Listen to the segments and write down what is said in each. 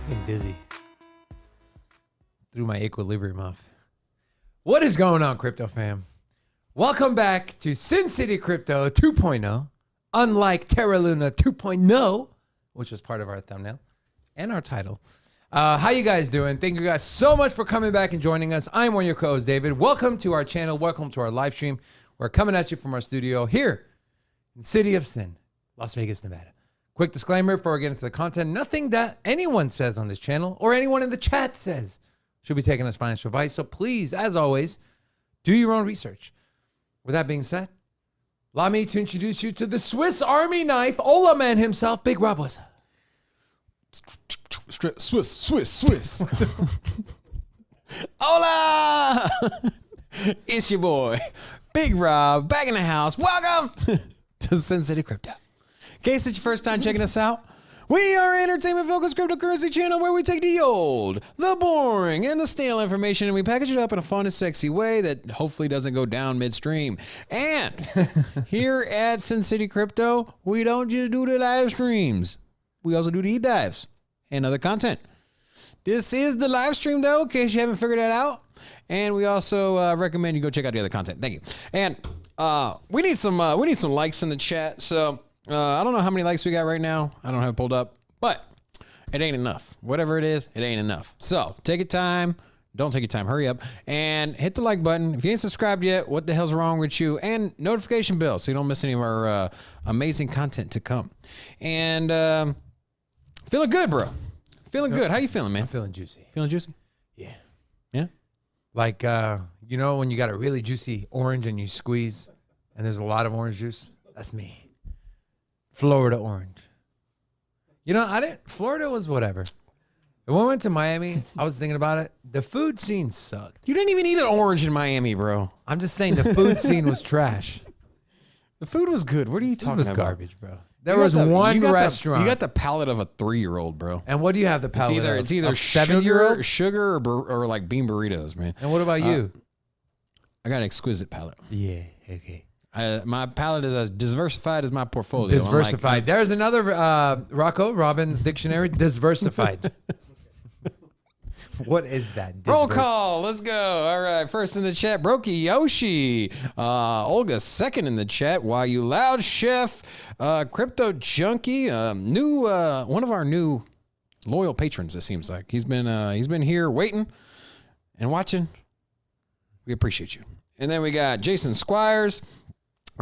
Getting dizzy. Threw my equilibrium off. What is going on, crypto fam? Welcome back to Sin City Crypto 2.0. Unlike Terra Luna 2.0, which was part of our thumbnail and our title. How you guys doing? Thank you guys so much for coming back and joining us. I'm one of your co-hosts, David. Welcome to our channel. Welcome to our live stream. We're coming at you from our studio here in the City of Sin, Las Vegas, Nevada. Quick disclaimer before we get into the content. Nothing that anyone says on this channel or anyone in the chat says should be taken as financial advice. So please, as always, do your own research. With that being said, allow me to introduce you to the Swiss Army knife, Ola man himself, Big Rob. What's up? Swiss. Hola! It's your boy, Big Rob, back in the house. Welcome to Sin City Crypto. In case it's your first time checking us out, we are an entertainment-focused cryptocurrency channel where we take the old, the boring, and the stale information and we package it up in a fun and sexy way that hopefully doesn't go down midstream. And here at Sin City Crypto, we don't just do the live streams. We also do the deep dives and other content. This is the live stream, though, in case you haven't figured that out. And we also recommend you go check out the other content. Thank you. And we need some likes in the chat. So I don't know how many likes we got right now. I don't have it pulled up, but it ain't enough. Whatever it is, it ain't enough. So take your time. Don't take your time. Hurry up and hit the like button. If you ain't subscribed yet, what the hell's wrong with you? And notification bell so you don't miss any of our amazing content to come. And feeling good, bro. Feeling good. How you feeling, man? I'm feeling juicy. Feeling juicy? Yeah. Yeah? Like, you know when you got a really juicy orange and you squeeze and there's a lot of orange juice? That's me. Florida orange. You know, Florida was whatever. When we went to Miami, I was thinking about it. The food scene sucked. You didn't even eat an orange in Miami, bro. I'm just saying the food scene was trash. The food was good. What are you talking about? It was garbage, bro. There was one restaurant. You got the palate of a 3-year-old, bro. And what do you have the palate of? It's either sugar or like bean burritos, man. And what about you? I got an exquisite palate. Yeah, okay. My palate is as diversified as my portfolio. Diversified. There's another Rocco Robbins dictionary. Diversified. What is that? Roll call. Let's go. All right. First in the chat, Brokey Yoshi. Olga second in the chat. Why You Loud Chef. Crypto Junkie. One of our new loyal patrons, it seems like. He's been here waiting and watching. We appreciate you. And then we got Jason Squires.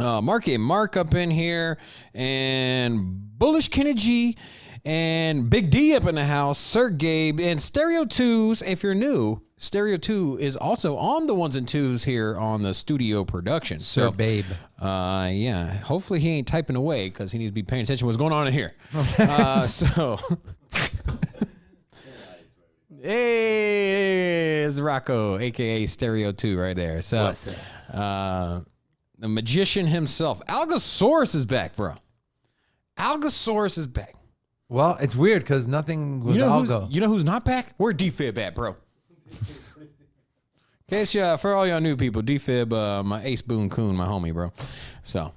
Marky and Mark up in here, and Bullish Kenny G, and Big D up in the house, Sir Gabe, and Stereo 2s. If you're new, Stereo 2 is also on the ones and twos here on the studio production. Sir Babe. Yeah. Hopefully he ain't typing away because he needs to be paying attention to what's going on in here. Hey, it's Rocco, aka Stereo 2 right there. So what's that? The magician himself. Algosaurus is back, bro. Algosaurus is back. Well, it's weird because nothing was algo. You know who's not back? Where D-Fib at, bro? In case for all y'all new people, D-Fib, my Ace Boone Coon, my homie, bro. So,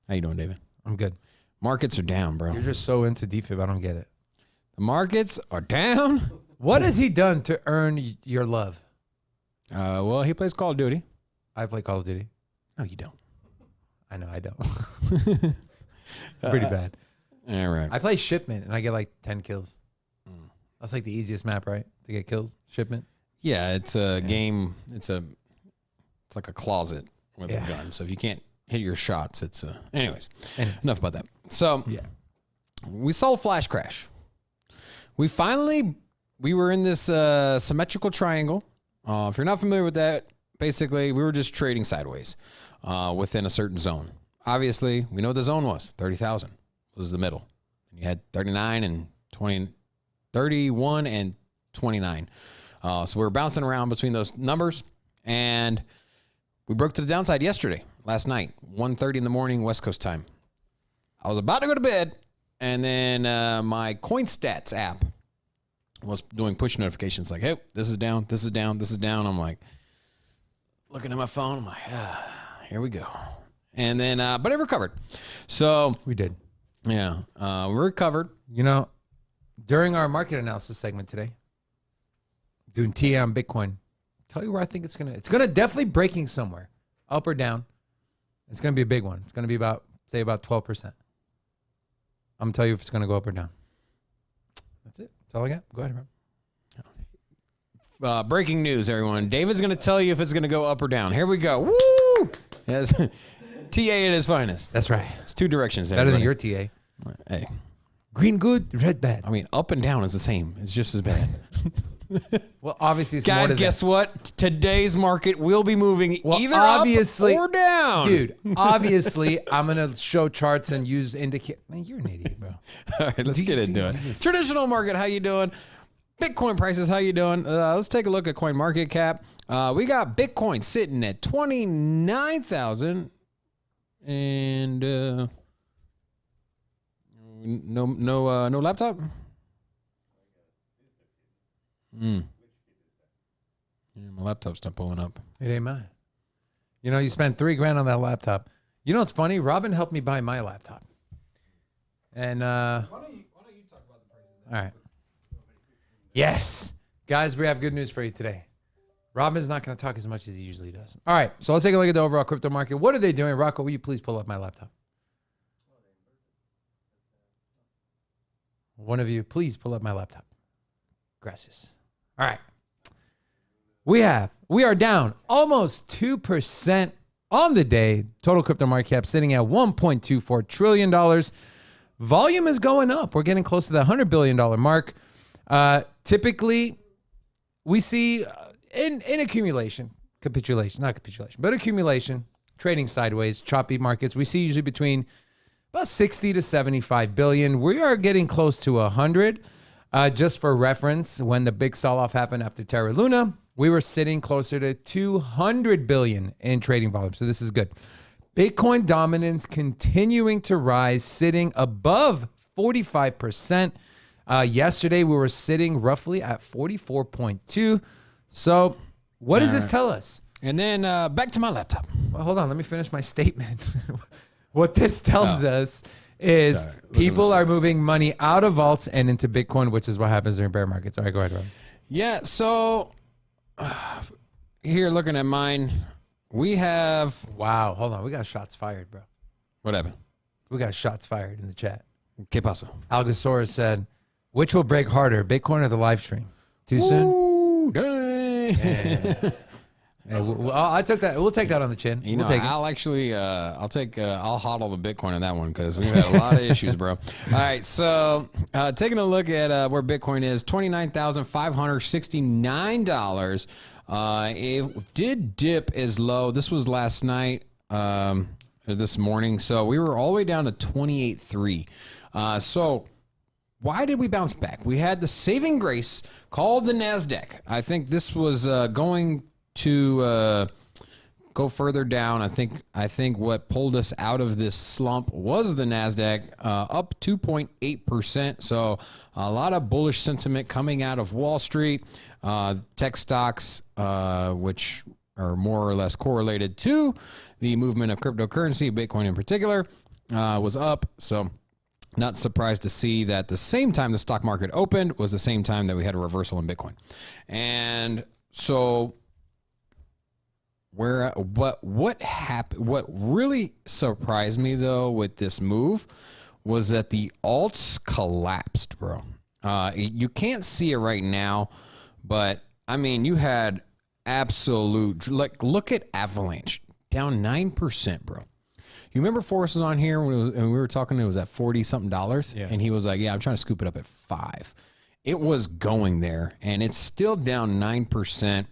how you doing, David? I'm good. Markets are down, bro. You're just so into defib. I don't get it. The markets are down. What has he done to earn your love? Well, he plays Call of Duty. I play Call of Duty. No, you don't. I know I don't. Pretty bad. All right. I play Shipment and I get like 10 kills. That's like the easiest map, right? To get kills. Shipment. Yeah, it's a game. It's like a closet with a gun. So if you can't hit your shots, it's anyways. Enough about that. So yeah, we saw a flash crash. We were in this symmetrical triangle. If you're not familiar with that, basically we were just trading sideways within a certain zone. Obviously, we know what the zone was. 30,000 was the middle. You had 39 and 20, 31 and 29. So we were bouncing around between those numbers, and we broke to the downside last night, 1:30 in the morning, West Coast time. I was about to go to bed, and then my CoinStats app was doing push notifications like, hey, this is down, this is down, this is down. I'm like, looking at my phone, I'm like, here we go. And then, but it recovered. So we did. Yeah, we recovered. You know, during our market analysis segment today, doing TA on Bitcoin, tell you where I think it's gonna definitely breaking somewhere, up or down. It's gonna be a big one. It's gonna be about 12%. I'm gonna tell you if it's gonna go up or down. That's it. That's all I got. Go ahead, bro. Breaking news, everyone. David's going to tell you if it's going to go up or down. Here we go. Woo! Yes. TA at his finest. That's right. It's two directions. Better than everybody. your TA. Hey. Green good, red bad. I mean, up and down is the same. It's just as bad. Well, obviously, it's more Guys, to guess that. what? Today's market will be moving either obviously, up or down. Dude, obviously, I'm going to show charts and use indicate. Man, you're an idiot, bro. All right, let's get into it. Traditional market, how you doing? Bitcoin prices, how you doing? Let's take a look at CoinMarketCap. We got Bitcoin sitting at 29,000 and no laptop. Yeah, my laptop's not pulling up. It ain't mine. You know, you spent $3,000 on that laptop. You know what's funny? Robin helped me buy my laptop. And Why don't you talk about the prices? all right. Yes. Guys, we have good news for you today. Robin's not going to talk as much as he usually does. All right, so let's take a look at the overall crypto market. What are they doing? Rocco, will you please pull up my laptop? One of you, please pull up my laptop. Gracias. All right. We are down almost 2% on the day. Total crypto market cap sitting at $1.24 trillion. Volume is going up. We're getting close to the $100 billion mark. Typically, we see in accumulation, accumulation, trading sideways, choppy markets. We see usually between about 60 to 75 billion. We are getting close to 100. Just for reference, when the big sell-off happened after Terra Luna, we were sitting closer to 200 billion in trading volume. So this is good. Bitcoin dominance continuing to rise, sitting above 45%. Yesterday, we were sitting roughly at 44.2. So what does this tell us? And then back to my laptop. Well, hold on. Let me finish my statement. What this tells us is people are moving money out of vaults and into Bitcoin, which is what happens during bear markets. All right, go ahead, Rob. Yeah, so here looking at mine, we have... Wow, hold on. We got shots fired, bro. What happened? We got shots fired in the chat. ¿Qué pasó? Algosaurus said, which will break harder, Bitcoin or the live stream? Too soon? Ooh, dang. Yeah. I took that. We'll take that on the chin. You know, we'll take it. I'll actually, I'll hodl the Bitcoin on that one because we've had a lot of issues, bro. All right, so taking a look at where Bitcoin is, $29,569. It did dip as low. This was last night, this morning. So we were all the way down to 28.3. So why did we bounce back? We had the saving grace called the NASDAQ. I think this was going to go further down. I think what pulled us out of this slump was the NASDAQ, up 2.8%. So a lot of bullish sentiment coming out of Wall Street. Tech stocks, which are more or less correlated to the movement of cryptocurrency, Bitcoin in particular, was up. So not surprised to see that the same time the stock market opened was the same time that we had a reversal in Bitcoin. And so what happened? What really surprised me though with this move was that the alts collapsed, bro. You can't see it right now, but I mean, you had absolute, like, look at Avalanche down 9%, bro. You remember Forrest was on here when we were talking, it was at $40 something, yeah. And he was like, yeah, I'm trying to scoop it up at 5. It was going there, and it's still down 9%.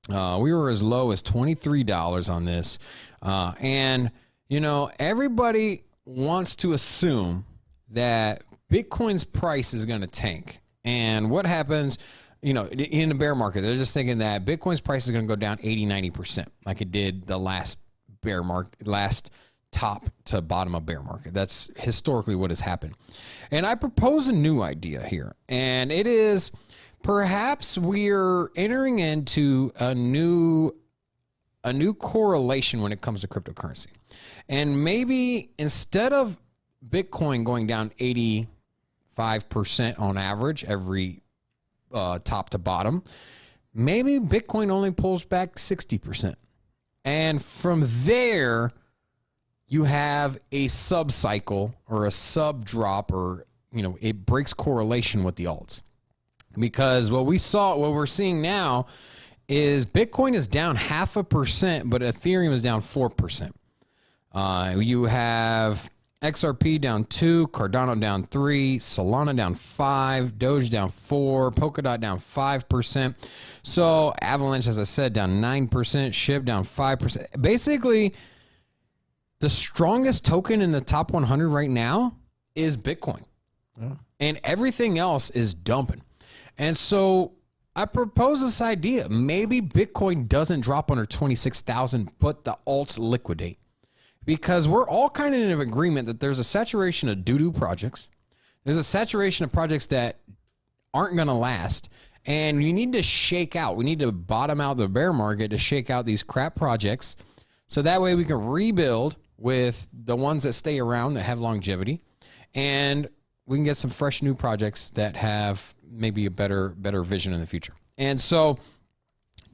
We were as low as $23 on this. And, you know, everybody wants to assume that Bitcoin's price is going to tank. And what happens, you know, in the bear market, they're just thinking that Bitcoin's price is going to go down 80, 90% like it did the last bear market, last top to bottom of bear market. That's historically what has happened. And I propose a new idea here, and it is perhaps we're entering into a new correlation when it comes to cryptocurrency. And maybe instead of Bitcoin going down 85% 25% on average every top to bottom. Maybe Bitcoin only pulls back 60%. And from there, you have a sub cycle or a sub drop, or, it breaks correlation with the alts. Because what we're seeing now is Bitcoin is down 0.5%, but Ethereum is down 4%. You have XRP down 2, Cardano down 3, Solana down 5, Doge down 4, Polkadot down 5%. So Avalanche, as I said, down 9%, SHIB down 5%. Basically, the strongest token in the top 100 right now is Bitcoin. Yeah. And everything else is dumping. And so I propose this idea. Maybe Bitcoin doesn't drop under 26,000, but the alts liquidate. Because we're all kind of in agreement that there's a saturation of doo-doo projects. There's a saturation of projects that aren't going to last. And you need to shake out. We need to bottom out the bear market to shake out these crap projects. So that way we can rebuild with the ones that stay around, that have longevity. And we can get some fresh new projects that have maybe a better vision in the future. And so,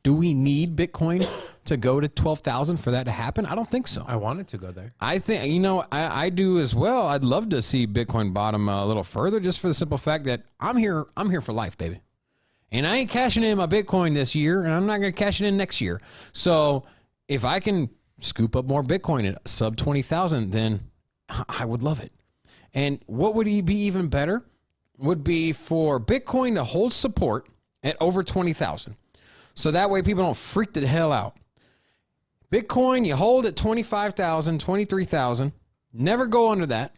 do we need Bitcoin to go to 12,000 for that to happen? I don't think so. I want it to go there. I think, I do as well. I'd love to see Bitcoin bottom a little further, just for the simple fact that I'm here for life, baby. And I ain't cashing in my Bitcoin this year, and I'm not going to cash it in next year. So if I can scoop up more Bitcoin at sub 20,000, then I would love it. And what would be even better would be for Bitcoin to hold support at over 20,000. So that way people don't freak the hell out. Bitcoin, you hold at 25,000, 23,000, never go under that.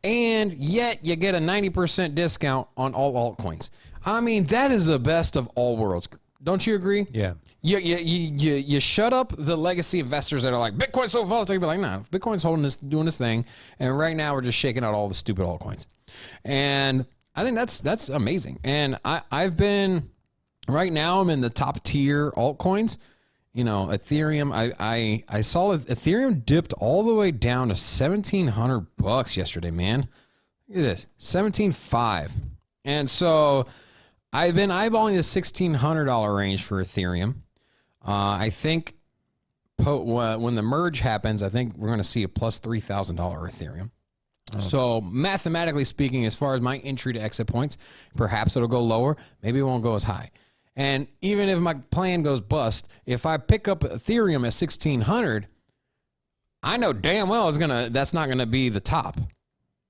And yet you get a 90% discount on all altcoins. I mean, that is the best of all worlds. Don't you agree? Yeah. You shut up the legacy investors that are like, Bitcoin's so volatile. You'd be like, nah, Bitcoin's doing this thing. And right now we're just shaking out all the stupid altcoins. And I think that's amazing. And I've been, right now I'm in the top tier altcoins. Ethereum, I saw Ethereum dipped all the way down to $1,700 yesterday, man. Look at this, 17.5. And so I've been eyeballing the $1,600 range for Ethereum. I think when the merge happens, I think we're going to see a plus $3,000 Ethereum. Okay. So mathematically speaking, as far as my entry to exit points, perhaps it'll go lower. Maybe it won't go as high. And even if my plan goes bust, if I pick up Ethereum at 1,600, I know damn well that's not gonna be the top.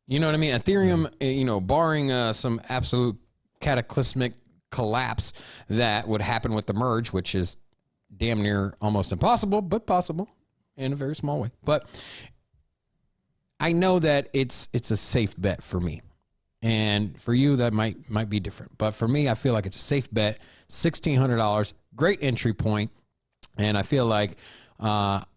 You know what I mean? Ethereum, barring some absolute cataclysmic collapse that would happen with the merge, which is damn near almost impossible, but possible in a very small way. But I know that it's a safe bet for me. And for you, that might be different. But for me, I feel like it's a safe bet. $1,600, great entry point. And I feel like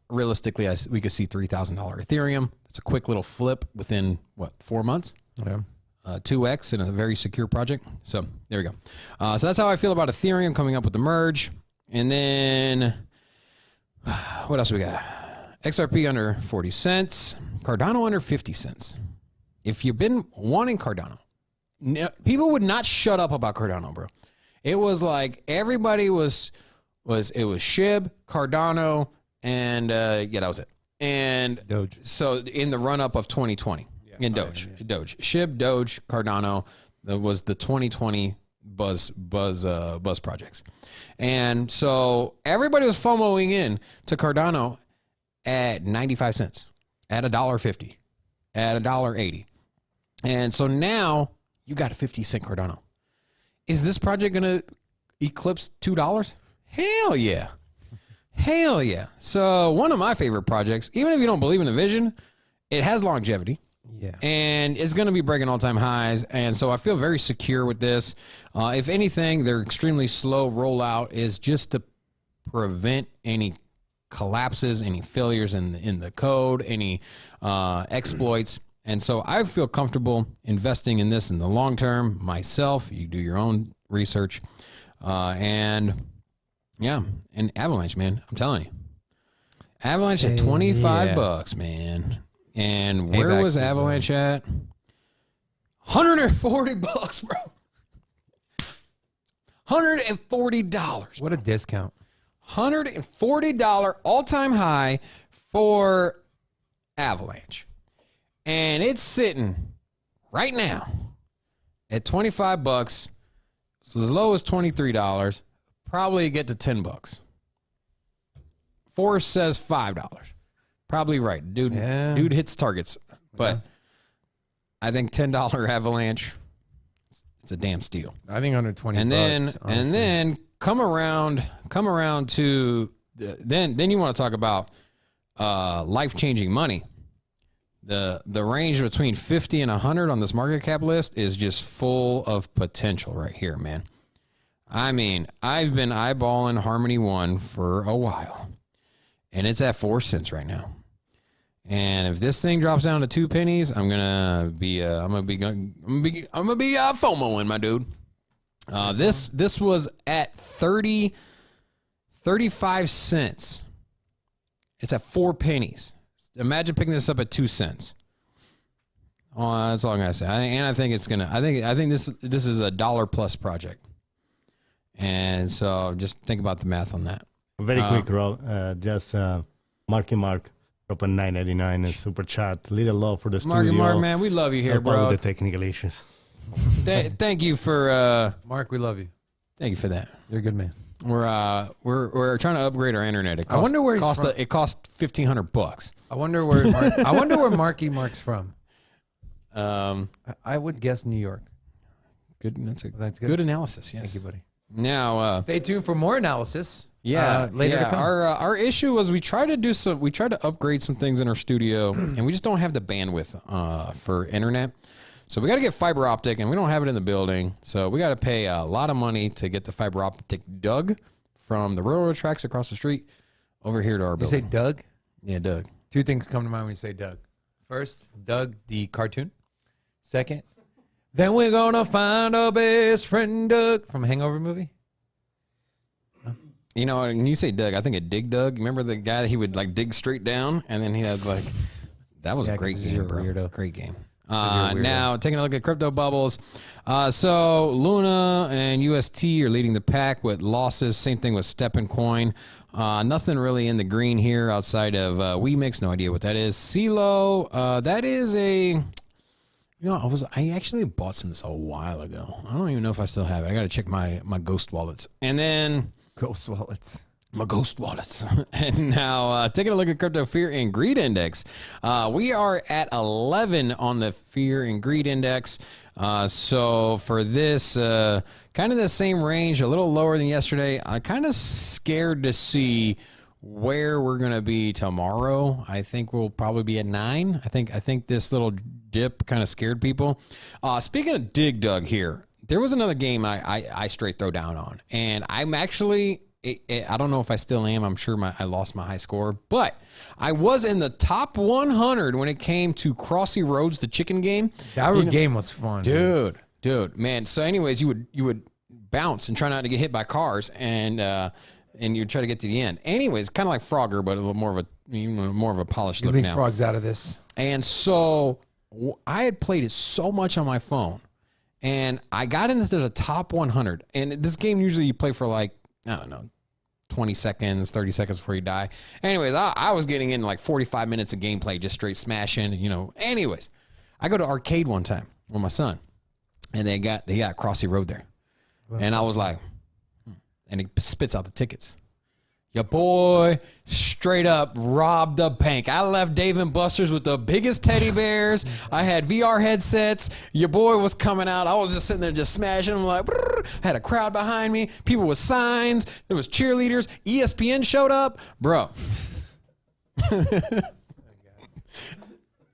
realistically, we could see $3,000 Ethereum. It's a quick little flip within, 4 months? Yeah. 2x in a very secure project. So there we go. So that's how I feel about Ethereum coming up with the merge. And then what else we got? XRP under 40 cents. Cardano under 50 cents. If you've been wanting Cardano, people would not shut up about Cardano, bro. It was like everybody was SHIB, Cardano, and that was it. And Doge. So in the run up of 2020, in Doge, SHIB, Doge, Cardano, that was the 2020 buzz projects. And so everybody was FOMOing in to Cardano at 95 cents, at $1.50, at $1.80. And so now you got a 50-cent Cardano. Is this project going to eclipse $2? Hell yeah. Hell yeah. So one of my favorite projects, even if you don't believe in the vision, it has longevity. Yeah. And it's going to be breaking all-time highs. And so I feel very secure with this. If anything, their extremely slow rollout is just to prevent any collapses, any failures in the code, any exploits. And so I feel comfortable investing in this in the long term myself. You do your own research. And Avalanche, man, I'm telling you. Avalanche at $25, man. And where was Avalanche at? $140, bro. $140. What a discount. $140 all-time high for Avalanche. And it's sitting right now at $25. So as low as $23. Probably get to $10. Forrest says $5. Probably right. Dude hits targets. But I think $10 Avalanche, it's a damn steal. I think under 20 and bucks. And then come around to then you want to talk about life-changing money. The range between 50 and 100 on this market cap list is just full of potential right here, man. I mean, I've been eyeballing Harmony One for a while, and it's at 4 cents right now. And if this thing drops down to 2 pennies, I'm gonna be FOMOing, my dude. This was at 35 cents. It's at 4 pennies. Imagine picking this up at 2 cents. Oh, that's all I'm gonna say. I think it's gonna. I think this is a $1+ project. And so just think about the math on that. Very quick, Rob. Just Marky Mark. Open 9.99 and super chat. Little love for the studio. Mark, man, we love you here, bro. With the technical issues. Thank you for Mark. We love you. Thank you for that. You're a good man. We're trying to upgrade our internet. It cost, I wonder where he's from. It cost $1,500. I wonder where Marky Mark's from. I would guess New York. Good. That's good. Good analysis. Yes. Thank you, buddy. Now, stay tuned for more analysis. Later to come. Our issue was we tried to upgrade some things in our studio, and we just don't have the bandwidth for internet. So we got to get fiber optic, and we don't have it in the building. So we got to pay a lot of money to get the fiber optic dug from the railroad tracks across the street over here to our building. You say Doug? Yeah, Doug. 2 things come to mind when you say Doug. First, Doug the cartoon. Second, then we're gonna find our best friend Doug from Hangover movie. You know, when you say Doug, I think of Dig Dug. Remember the guy that he would like dig straight down, and then he had like that was a great game, bro. Weirdo. Great game. Now taking a look at crypto bubbles. So Luna and UST are leading the pack with losses. Same thing with Steppen Coin. Nothing really in the green here outside of WeMix. No idea what that is. CeeLo, that is a. You know, I actually bought some of this a while ago. I don't even know if I still have it. I got to check my ghost wallets. And then Ghost wallets. My ghost wallets. And now taking a look at crypto fear and greed index. We are at 11 on the fear and greed index. So for this, kind of the same range, a little lower than yesterday. I'm kind of scared to see where we're going to be tomorrow. I think we'll probably be at 9. I think this little dip kind of scared people. Speaking of Dig Dug here, there was another game I straight throw down on. And I'm actually... I don't know if I still am. I'm sure I lost my high score, but I was in the top 100 when it came to Crossy Roads, the chicken game. That game was fun, dude, man. So, anyways, you would bounce and try not to get hit by cars, and you try to get to the end. Anyways, kind of like Frogger, but a little more of a polished look now. Frog's out of this, and so I had played it so much on my phone, and I got into the top 100. And this game usually you play for like I don't know. 20 seconds, 30 seconds before you die. Anyways, I was getting in like 45 minutes of gameplay, just straight smashing, you know. Anyways, I go to arcade one time with my son, and they got Crossy Road there. And I was like, and he spits out the tickets. Your boy straight up robbed the bank. I left Dave & Buster's with the biggest teddy bears. I had VR headsets. Your boy was coming out. I was just sitting there just smashing. I'm like, brrr. Had a crowd behind me. People with signs. There was cheerleaders. ESPN showed up. Bro. That's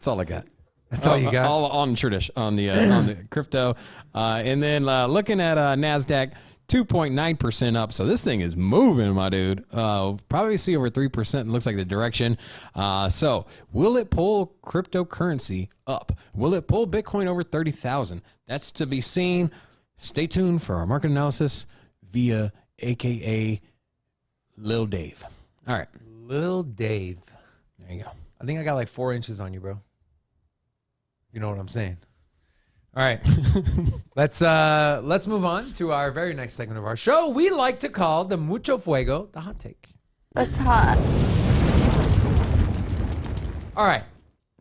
all I got. That's all you got? All on tradition, on the crypto. And then looking at NASDAQ, 2.9% up. So this thing is moving, my dude. Probably see over 3%. It looks like the direction. So will it pull cryptocurrency up? Will it pull Bitcoin over 30,000? That's to be seen. Stay tuned for our market analysis via AKA Lil Dave. All right. Lil Dave. There you go. I think I got like 4 inches on you, bro. You know what I'm saying? All right. Let's move on to our very next segment of our show. We like to call the Mucho Fuego the hot take. That's hot. All right.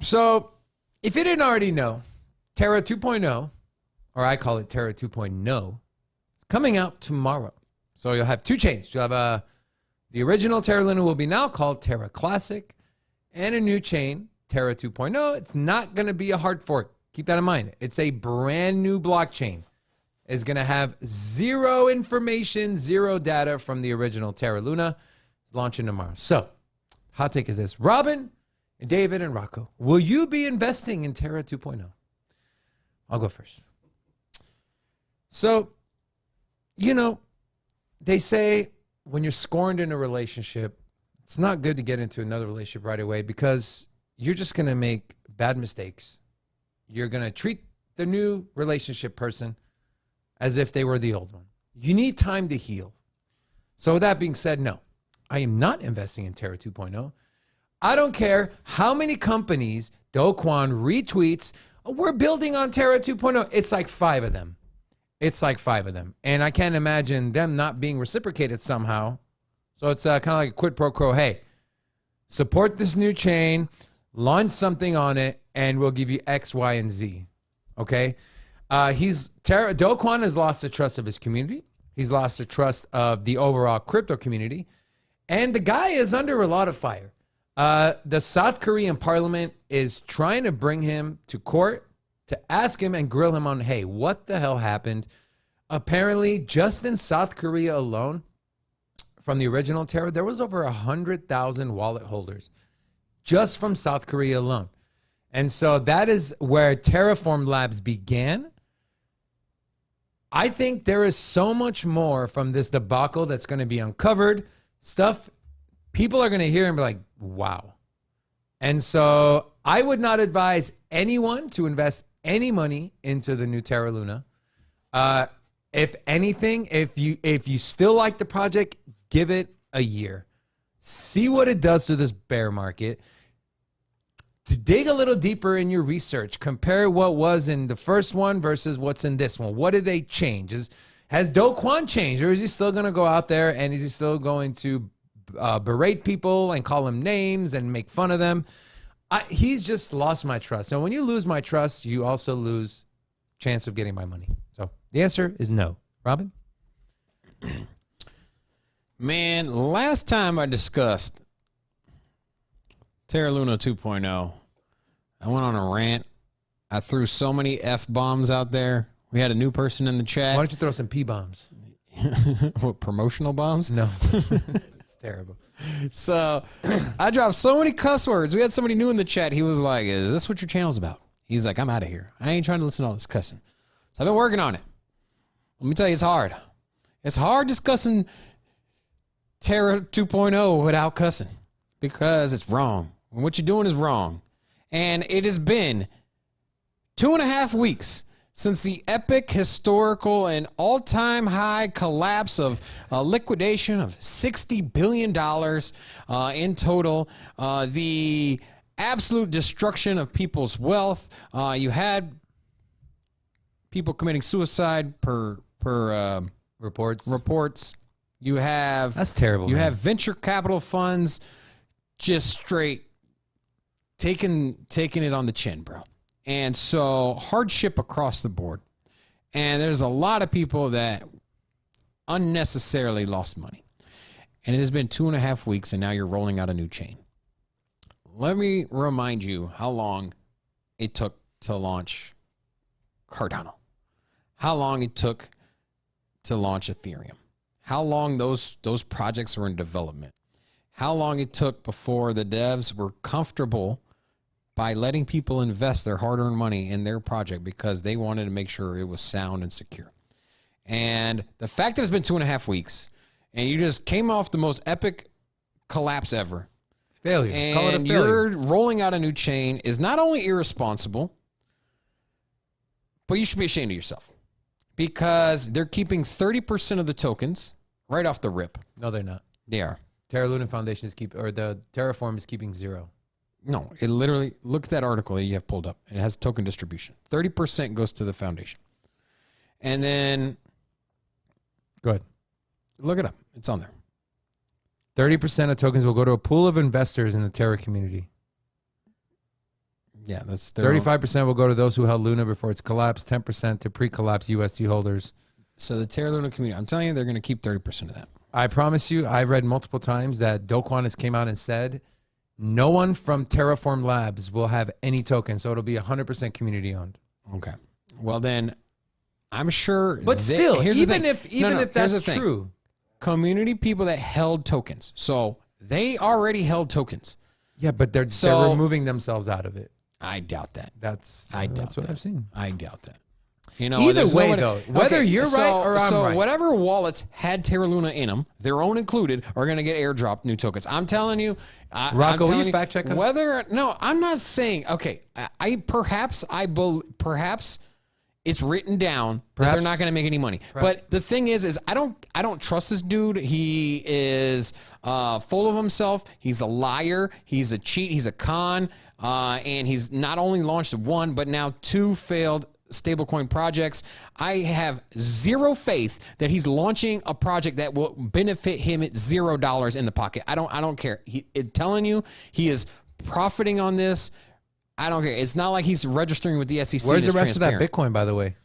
So, if you didn't already know, Terra 2.0, or I call it Terra 2.0, is coming out tomorrow. So you'll have two chains. You'll have the original Terra Luna will be now called Terra Classic, and a new chain, Terra 2.0. It's not going to be a hard fork. Keep that in mind. It's a brand new blockchain. It's going to have zero information, zero data from the original Terra Luna. It's launching tomorrow. So, hot take is this. Robin, and David, and Rocco, will you be investing in Terra 2.0? I'll go first. So, they say when you're scorned in a relationship, it's not good to get into another relationship right away because you're just going to make bad mistakes. You're going to treat the new relationship person as if they were the old one. You need time to heal. So with that being said, no, I am not investing in Terra 2.0. I don't care how many companies Do Kwon retweets, we're building on Terra 2.0. It's like 5 of them. And I can't imagine them not being reciprocated somehow. So it's kind of like a quid pro quo. Hey, support this new chain, launch something on it, and we'll give you X, Y, and Z. Okay? Do Kwon has lost the trust of his community. He's lost the trust of the overall crypto community. And the guy is under a lot of fire. The South Korean parliament is trying to bring him to court to ask him and grill him on, hey, what the hell happened? Apparently, just in South Korea alone, from the original Terra, there was over 100,000 wallet holders just from South Korea alone. And so that is where Terraform Labs began. I think there is so much more from this debacle that's going to be uncovered. Stuff people are going to hear and be like, wow. And so I would not advise anyone to invest any money into the new Terra Luna. If anything, if you still like the project, give it a year. See what it does to this bear market. To dig a little deeper in your research, compare what was in the first one versus what's in this one. What did they change? Has Do Kwon changed, or is he still going to go out there and is he still going to berate people and call them names and make fun of them? He's just lost my trust. And when you lose my trust, you also lose chance of getting my money. So the answer is no. Robin? Man, last time I discussed Terra Luna 2.0, I went on a rant. I threw so many F-bombs out there. We had a new person in the chat. Why don't you throw some P-bombs? What, promotional bombs? No. It's terrible. So I dropped so many cuss words. We had somebody new in the chat. He was like, is this what your channel's about? He's like, I'm out of here. I ain't trying to listen to all this cussing. So I've been working on it. Let me tell you, it's hard. It's hard discussing Terra 2.0 without cussing because it's wrong. And what you're doing is wrong. And it has been 2.5 weeks since the epic, historical, and all-time high collapse of liquidation of $60 billion in total, the absolute destruction of people's wealth. You had people committing suicide per reports. You have That's terrible. You man. have venture capital funds just straight taking it on the chin, bro. And so hardship across the board. And there's a lot of people that unnecessarily lost money. And it has been 2.5 weeks, and now you're rolling out a new chain. Let me remind you how long it took to launch Cardano. How long it took to launch Ethereum. How long those projects were in development. How long it took before the devs were comfortable by letting people invest their hard-earned money in their project because they wanted to make sure it was sound and secure. And the fact that it's been 2.5 weeks and you just came off the most epic collapse ever. Failure. Call it a And failure. you're rolling out a new chain is not only irresponsible, but you should be ashamed of yourself because they're keeping 30% of the tokens right off the rip. No, they're not. They are. Terra Luna Foundation the Terraform is keeping 0. No, it literally, look at that article that you have pulled up. It has token distribution. 30% goes to the foundation. And then Go ahead. look it up. It's on there. 30% of tokens will go to a pool of investors in the Terra community. Yeah, that's 35% will go to those who held Luna before its collapse. 10% to pre-collapse UST holders. So the Terra Luna community, I'm telling you, they're going to keep 30% of that. I promise you, I've read multiple times that Do Kwon has came out and said no one from Terraform Labs will have any tokens, so it'll be 100% community owned. Okay. Well, then I'm sure. But still, here's the even thing. if No, that's here's the thing. true, Community people that held tokens. So they already held tokens. yeah, but they're removing themselves out of it. I doubt that. That's doubt what that. I've seen. I doubt that. You know, Either there's way, no though, whether you're right or I'm so right. whatever wallets had Terra Luna in them, their own included, are going to get airdropped new tokens. I'm telling you, Rocco, will you fact check us? No, I'm not saying. Okay, perhaps it's written down that they're not going to make any money. But the thing is I don't trust this dude. He is full of himself. He's a liar. He's a cheat. He's a con. And he's not only launched one, but now two failed stablecoin projects. I have zero faith that he's launching a project that will benefit him at $0 in the pocket. I don't care. Telling you he is profiting on this. I don't care. It's not like he's registering with the SEC. Where's the rest of that Bitcoin, by the way?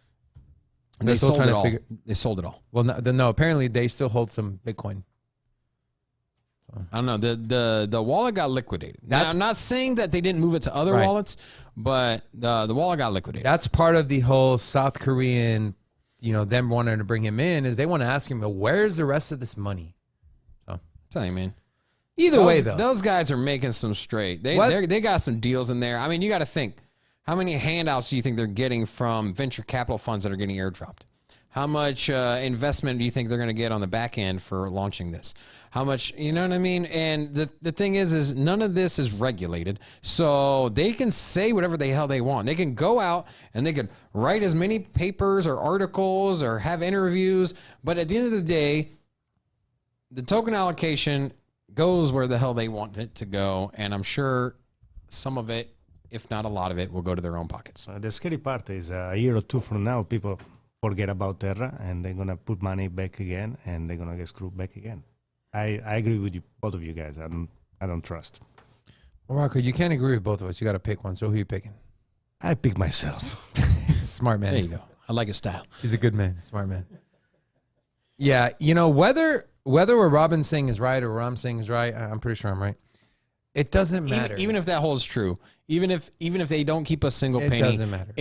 They sold it all. They sold it all. Well, no, apparently they still hold some Bitcoin. I don't know. The wallet got liquidated. Now, I'm not saying that they didn't move it to other wallets, but the wallet got liquidated. That's part of the whole South Korean, them wanting to bring him in, is they want to ask him, where's the rest of this money? So, I'm telling you, man. Either way, though, those guys are making some straight. They got some deals in there. I mean, you got to think, how many handouts do you think they're getting from venture capital funds that are getting airdropped? How much investment do you think they're going to get on the back end for launching this? How much, you know what I mean? And the thing is none of this is regulated. So they can say whatever the hell they want. They can go out and they can write as many papers or articles or have interviews. But at the end of the day, the token allocation goes where the hell they want it to go. And I'm sure some of it, if not a lot of it, will go to their own pockets. The scary part is a year or two from now, people forget about Terra and they're going to put money back again and they're going to get screwed back again. I agree with you, both of you guys. I don't trust. Well, Rocco, you can't agree with both of us. You got to pick one. So who are you picking? I pick myself. Smart man. There you go. I like his style. He's a good man. Smart man. Yeah, whether what Robin's saying is right or what I'm saying is right, I'm pretty sure I'm right. It doesn't matter. Even if that holds true, even if they don't keep a single penny, it doesn't matter.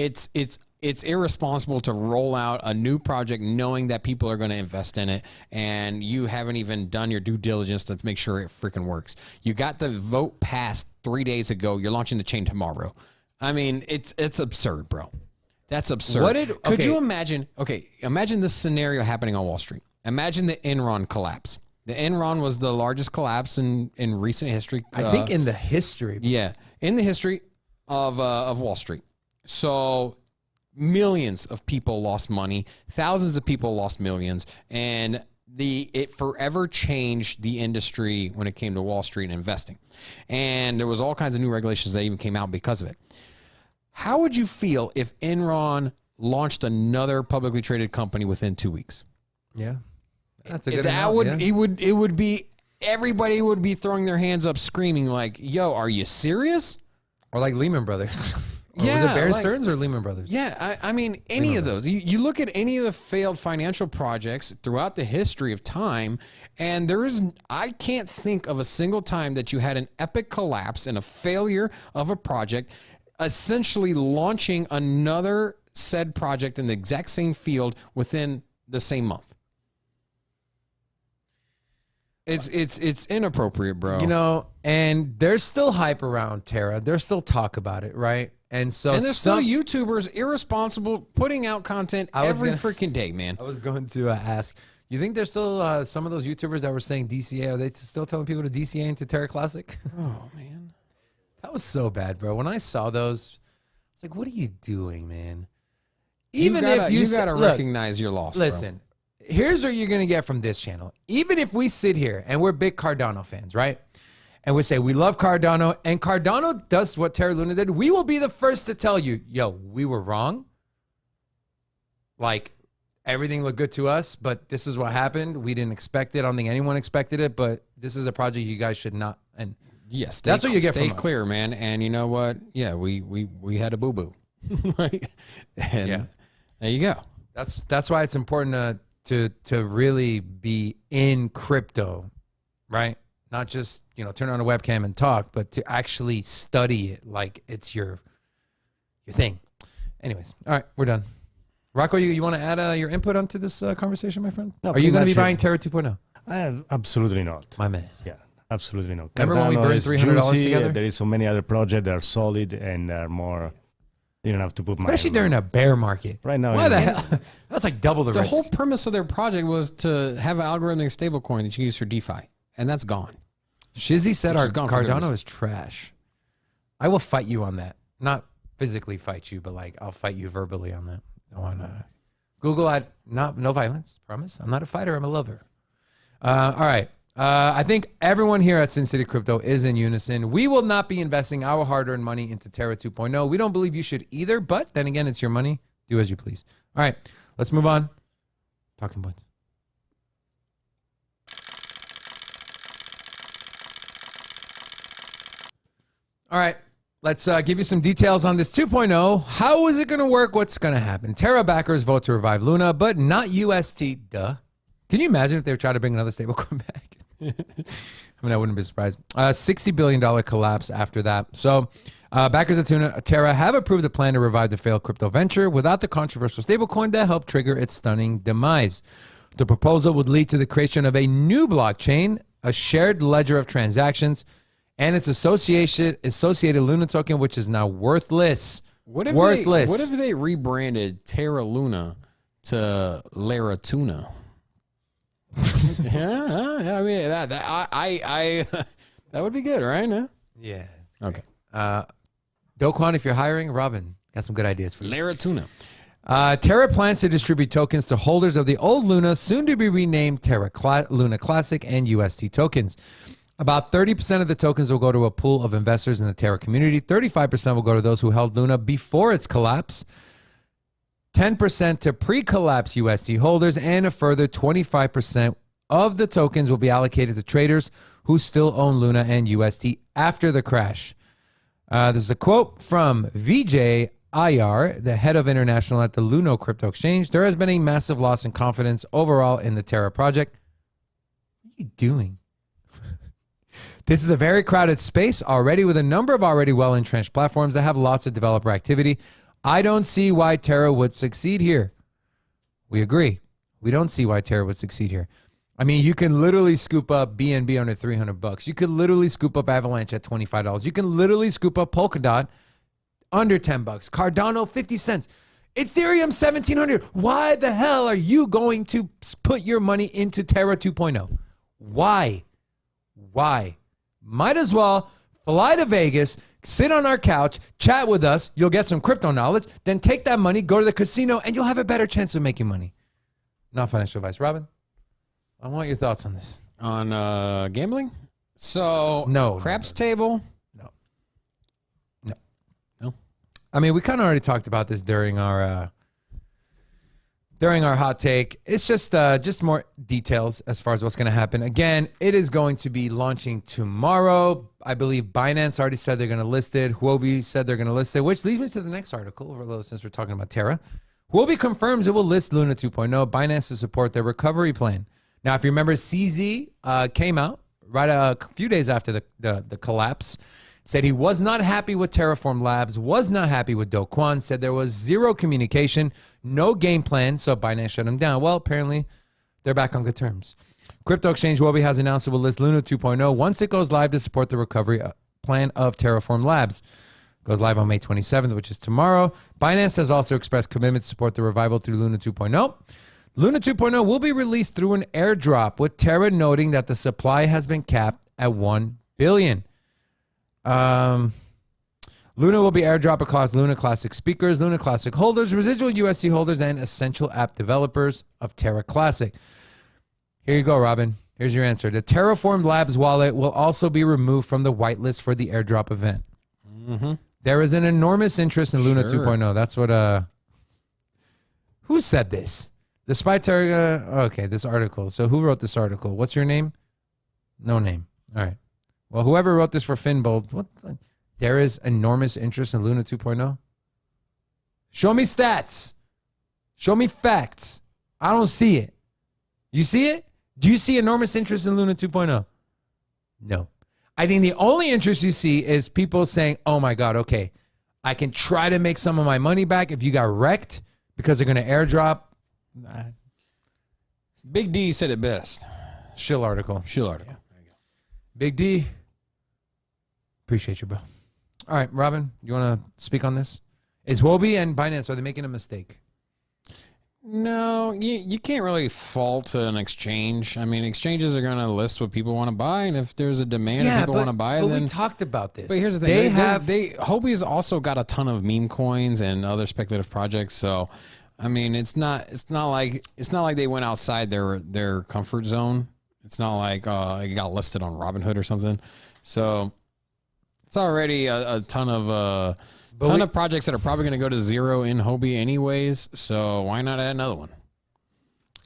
It's irresponsible to roll out a new project knowing that people are going to invest in it, and you haven't even done your due diligence to make sure it freaking works. You got the vote passed 3 days ago. You're launching the chain tomorrow. I mean, it's absurd, bro. That's absurd. Could you imagine? Okay, imagine this scenario happening on Wall Street. Imagine the Enron collapse. The Enron was the largest collapse in recent history. I think in the history. Yeah, in the history of Wall Street. So millions of people lost money. Thousands of people lost millions. And it forever changed the industry when it came to Wall Street and investing. And there was all kinds of new regulations that even came out because of it. How would you feel if Enron launched another publicly traded company within 2 weeks? Yeah. That's a good amount, it would be, everybody would be throwing their hands up screaming like, yo, are you serious? Or like Lehman Brothers. Yeah, was it Bear Stearns or Lehman Brothers? Yeah, I mean, any of those. You look at any of the failed financial projects throughout the history of time, and I can't think of a single time that you had an epic collapse and a failure of a project, essentially launching another said project in the exact same field within the same month. It's inappropriate, bro. And there's still hype around Terra. There's still talk about it, right? And there's still YouTubers irresponsible putting out content every freaking day, man. I was going to ask, you think there's still some of those YouTubers that were saying DCA? Are they still telling people to DCA into Terra Classic? Oh man, that was so bad, bro. When I saw those, it's like, what are you doing, man? Even if you gotta recognize your loss. Listen. Here's what you're going to get from this channel. Even if we sit here and we're big Cardano fans, right? and we say we love Cardano, and Cardano does what Terra Luna did, we will be the first to tell you, yo, we were wrong. Like, everything looked good to us, but this is what happened. We didn't expect it. I don't think anyone expected it, but this is a project you guys should not. And yes, that's what you get from us. Stay clear, man. And you know what? Yeah, we had a boo-boo. Like, and Yeah. there you go. That's why it's important to really be in crypto, right? Not just, turn on a webcam and talk, but to actually study it like it's your thing. Anyways, all right, we're done. Rocco, you want to add your input onto this conversation, my friend? No, Are you going to be pretty much, buying Terra 2.0? Absolutely not. My man. Yeah, absolutely not. Remember when we Cardano burned is $300 juicy, together? There is so many other projects that are solid and are more. You don't have to put Especially money. during a bear market. Right now, Why the hell? That's like double the The risk. whole premise of their project was to have an algorithmic stablecoin that you can use for DeFi, and that's gone. Shizzy said Which our is gone for good Cardano reason. is trash. I will fight you on that. Not physically fight you, but like I'll fight you verbally on that. Google, no violence, promise. I'm not a fighter, I'm a lover. All right. I think everyone here at Sin City Crypto is in unison. We will not be investing our hard-earned money into Terra 2.0. We don't believe you should either, but then again, it's your money. Do as you please. All right, let's move on. Talking points. All right, let's give you some details on this 2.0. How is it going to work? What's going to happen? Terra backers vote to revive Luna, but not UST. Duh. Can you imagine if they were trying to bring another stablecoin back? I mean, I wouldn't be surprised. $60 billion collapse after that. So backers of Terra have approved a plan to revive the failed crypto venture without the controversial stablecoin that helped trigger its stunning demise. The proposal would lead to the creation of a new blockchain, a shared ledger of transactions, and its associated Luna token, which is now worthless. Worthless. What if they rebranded Terra Luna to Lara Tuna? Yeah, I mean that would be good, right? No? Yeah. Okay. Doquan, if you're hiring, Robin, got some good ideas for you. Lara Tuna. Terra plans to distribute tokens to holders of the old Luna, soon to be renamed Terra Luna Classic and UST tokens. About 30% of the tokens will go to a pool of investors in the Terra community. 35% will go to those who held Luna before its collapse. 10% to pre-collapse UST holders, and a further 25% of the tokens will be allocated to traders who still own Luna and UST after the crash. This is a quote from Vijay Iyer, the head of international at the Luno Crypto Exchange. There has been a massive loss in confidence overall in the Terra project. What are you doing? This is a very crowded space already with a number of already well-entrenched platforms that have lots of developer activity. I don't see why Terra would succeed here. We agree. We don't see why Terra would succeed here. I mean, you can literally scoop up BNB under $300. You could literally scoop up Avalanche at $25. You can literally scoop up Polkadot under $10. Cardano 50 cents. Ethereum 1700. Why the hell are you going to put your money into Terra 2.0? Why? Might as well fly to Vegas, sit on our couch, chat with us. You'll get some crypto knowledge. Then take that money, go to the casino, and you'll have a better chance of making money. Not financial advice. Robin, I want your thoughts on this. On gambling? So, No. craps table? No. I mean, we kind of already talked about this during our hot take. It's just more details as far as what's going to happen. Again, it is going to be launching tomorrow. I believe Binance already said they're going to list it. Huobi said they're going to list it, which leads me to the next article, since we're talking about Terra. Huobi confirms it will list Luna 2.0. Binance to support their recovery plan. Now, if you remember, CZ came out right a few days after the collapse, said he was not happy with Terraform Labs, was not happy with Do Kwon, said there was zero communication, no game plan, so Binance shut him down. Well, apparently, they're back on good terms. Crypto exchange Huobi has announced it will list Luna 2.0 once it goes live to support the recovery plan of Terraform Labs. Goes live on May 27th, which is tomorrow. Binance has also expressed commitment to support the revival through Luna 2.0. Luna 2.0 will be released through an airdrop, with Terra noting that the supply has been capped at 1 billion. Luna will be airdrop across Luna Classic speakers, Luna Classic holders, residual USC holders, and essential app developers of Terra Classic. Here you go, Robin. Here's your answer. The Terraformed Labs wallet will also be removed from the whitelist for the airdrop event. There is an enormous interest in Luna Sure. 2.0. That's what, who said this? Despite Terra, okay, this article. So who wrote this article? What's your name? No name. All right. Well, whoever wrote this for Finbold, there is enormous interest in Luna 2.0. Show me stats. Show me facts. I don't see it. You see it? Do you see enormous interest in Luna 2.0? No. I think the only interest you see is people saying, oh my God, okay, I can try to make some of my money back if you got wrecked because they're going to airdrop. Big D said it best. Shill article. Shill article. There you go. Big D. Appreciate you, bro. All right, Robin, you want to speak on this? Is Huobi and Binance, are they making a mistake? No, you can't really fault an exchange. I mean, exchanges are going to list what people want to buy, and if there's a demand and people want to buy it, but then we talked about this. But here's the thing: Huobi's also got a ton of meme coins and other speculative projects. So, I mean, it's not like they went outside their comfort zone. It's not like it got listed on Robinhood or something. So, it's already a ton of projects that are probably going to go to zero in Huobi anyways. So why not add another one?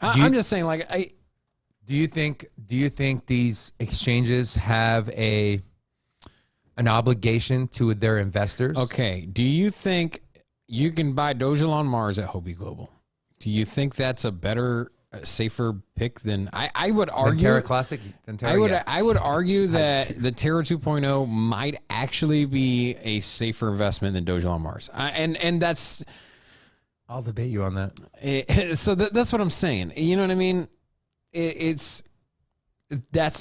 I'm just saying, like, do you think these exchanges have an obligation to their investors? Okay. Do you think you can buy Doja on Mars at Huobi Global? Do you think that's a better, safer pick than I would argue? Than Terra Classic? Than Terra, I would argue that the Terra 2.0 might actually be a safer investment than Doja on Mars. And that's... I'll debate you on that. So that's what I'm saying. You know what I mean? That's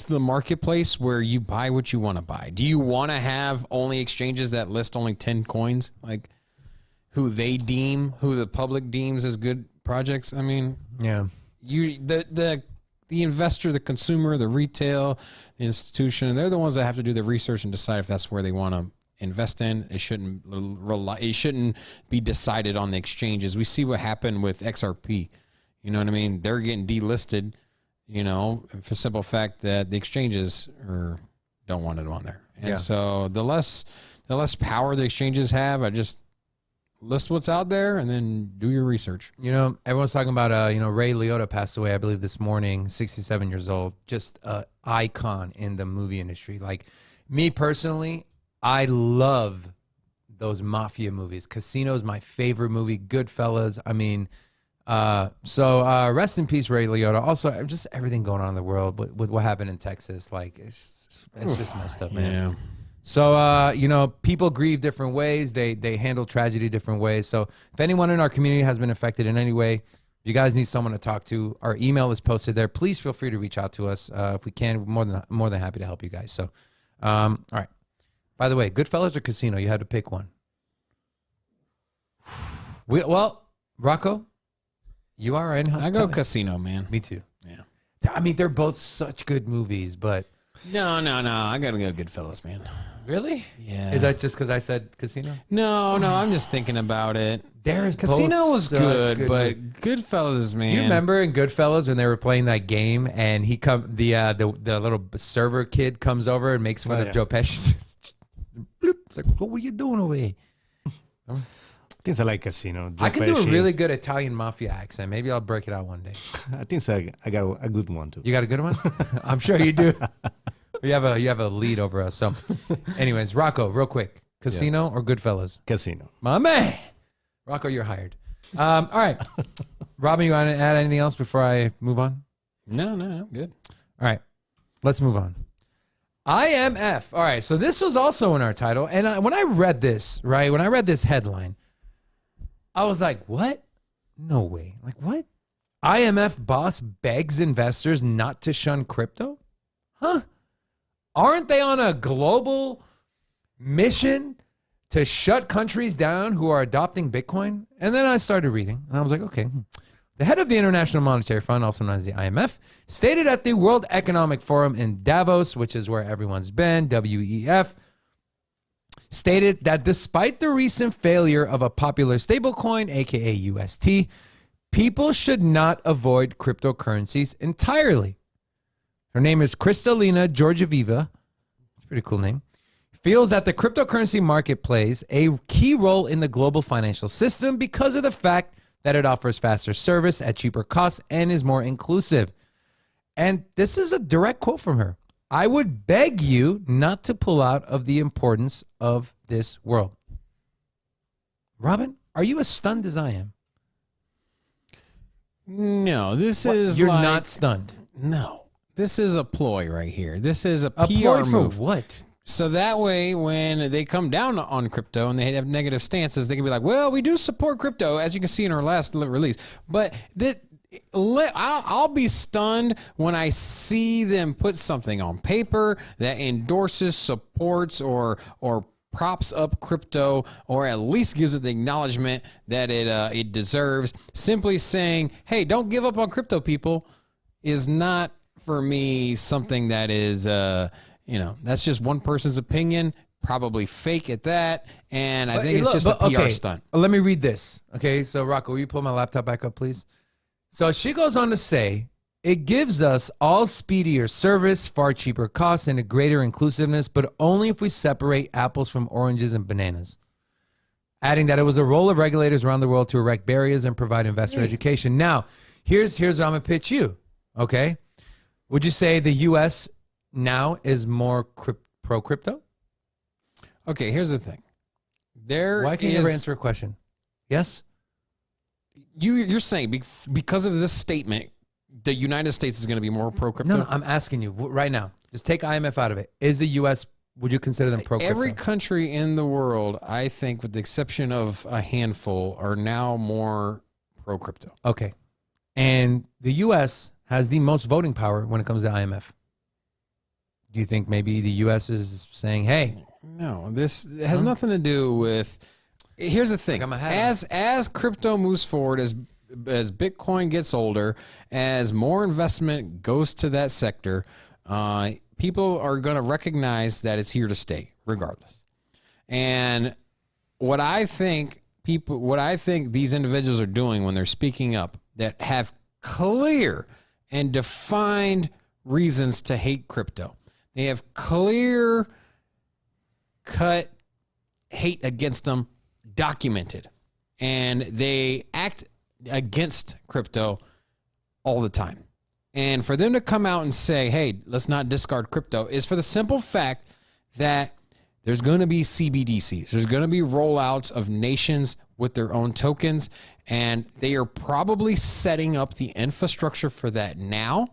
the marketplace where you buy what you want to buy. Do you want to have only exchanges that list only 10 coins? Like who the public deems as good projects? I mean... Yeah. The investor, the consumer, the retail, the institution, they're the ones that have to do the research and decide if that's where they want to invest in. It shouldn't be decided on the exchanges. We see what happened with XRP. You know what I mean? They're getting delisted, you know, for the simple fact that the exchanges don't want it on there. And so the less power the exchanges have, I just list what's out there and then do your research. You know, everyone's talking about, Ray Liotta passed away, I believe, this morning, 67 years old. Just an icon in the movie industry. Like, me personally, I love those mafia movies. Casino's my favorite movie. Goodfellas. I mean, so rest in peace, Ray Liotta. Also, just everything going on in the world with what happened in Texas. Like, it's just messed up, man. Yeah. So, people grieve different ways. They handle tragedy different ways. So if anyone in our community has been affected in any way, if you guys need someone to talk to, our email is posted there. Please feel free to reach out to us. If we can, we're more than happy to help you guys. So, all right. By the way, Goodfellas or Casino? You had to pick one. Well, Rocco, you are in-house. I go Casino, man. Me too. Yeah. I mean, they're both such good movies, but... No. I got to go Goodfellas, man. Really? Yeah. Is that just because I said Casino? No, I'm just thinking about it. Casino was good, but Goodfellas, man. Do you remember in Goodfellas when they were playing that game and the little server kid comes over and makes fun of Joe Pesci? Just, bloop. It's like, what were you doing over here? I think I like Casino. I can do a really good Italian mafia accent. Maybe I'll break it out one day. I think I got a good one too. You got a good one? I'm sure you do. You have a lead over us. So, anyways, Rocco, real quick, Casino or Goodfellas? Casino. My man, Rocco, you're hired. All right, Robin, you want to add anything else before I move on? No, I'm good. All right, let's move on. IMF. All right, so this was also in our title, and when I read this headline, I was like, what? No way. Like, what? IMF boss begs investors not to shun crypto? Huh? Aren't they on a global mission to shut countries down who are adopting Bitcoin? And then I started reading, and I was like, okay. The head of the International Monetary Fund, also known as the IMF, stated at the World Economic Forum in Davos, which is where everyone's been, WEF, stated that despite the recent failure of a popular stablecoin, aka UST, people should not avoid cryptocurrencies entirely. her name is Kristalina Georgieva. It's a pretty cool name. Feels that the cryptocurrency market plays a key role in the global financial system because of the fact that it offers faster service at cheaper costs and is more inclusive. And this is a direct quote from her. I would beg you not to pull out of the importance of this world. Robin, are you as stunned as I am? No, this is You're like, not stunned. No, this is a ploy right here. This is a A PR ploy for move. what? So that way, when they come down on crypto and they have negative stances, they can be like, well, we do support crypto, as you can see in our last release. But I'll be stunned when I see them put something on paper that endorses, supports, or props up crypto, or at least gives it the acknowledgement that it deserves. Simply saying, hey, don't give up on crypto, people, is not, for me, something that is... that's just one person's opinion, probably fake at that, and I think it's just a PR stunt. Let me read this. Okay, so Rocco, will you pull my laptop back up, please? So she goes on to say, it gives us all speedier service, far cheaper costs, and a greater inclusiveness, but only if we separate apples from oranges and bananas. Adding that it was a role of regulators around the world to erect barriers and provide investor education. Now, here's what I'm going to pitch you, okay? Would you say the U.S. now is more pro-crypto? Okay, here's the thing. Why can't you never answer a question? Yes? You're saying because of this statement, the United States is going to be more pro-crypto? No, I'm asking you right now. Just take IMF out of it. Is the U.S., would you consider them pro-crypto? Every country in the world, I think, with the exception of a handful, are now more pro-crypto. Okay. And the U.S. has the most voting power when it comes to IMF. Do you think maybe the U.S. is saying, hey? No, this has nothing to do with... Here's the thing. As crypto moves forward, as Bitcoin gets older, as more investment goes to that sector, people are going to recognize that it's here to stay, regardless. And what I think these individuals are doing when they're speaking up that have clear and defined reasons to hate crypto. They have clear cut hate against them documented, and they act against crypto all the time. And for them to come out and say, hey, let's not discard crypto, is for the simple fact that there's going to be CBDCs. There's going to be rollouts of nations with their own tokens, and they are probably setting up the infrastructure for that now,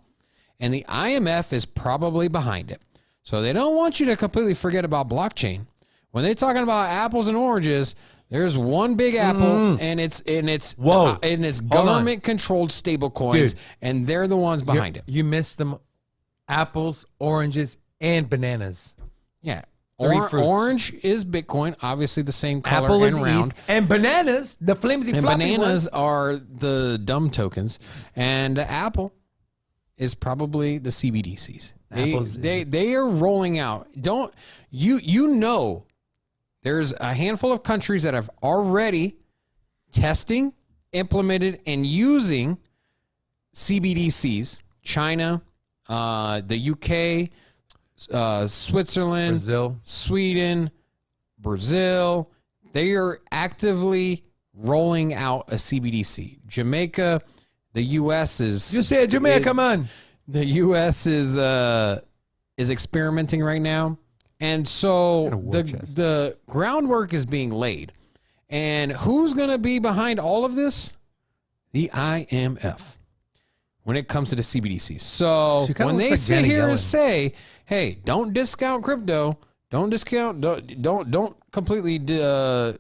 and the IMF is probably behind it. So they don't want you to completely forget about blockchain. When they're talking about apples and oranges, there's one big apple, and it's government-controlled stable coins, and they're the ones behind it. You missed them: apples, oranges, and bananas. Yeah, Orange is Bitcoin, obviously the same color Apple and is round. And bananas, the flimsy and floppy bananas ones. are the dumb tokens, and Apple is probably the CBDCs. They are rolling out. There's a handful of countries that have already testing, implemented, and using CBDCs. China, the UK, Switzerland, Brazil, Sweden, Brazil. They are actively rolling out a CBDC. Jamaica, the U.S. is... You said Jamaica, man. The U.S. is experimenting right now. And so the groundwork is being laid. And who's going to be behind all of this? The IMF. When it comes to the CBDC. So when they sit here and say, hey, don't discount crypto, don't completely don't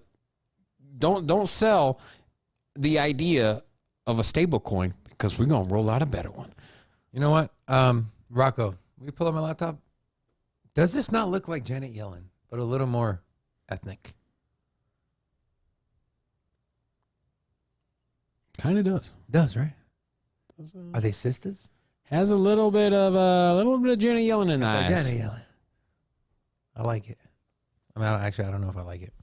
sell the idea of a stable coin, because we're going to roll out a better one. You know what? Rocco, will you pull up my laptop? Does this not look like Janet Yellen, but a little more ethnic? Kind of does. It does, right? Are they sisters? Has a little bit of Janet Yellen in the eyes. Janet Yellen. I like it. I mean, I don't know if I like it.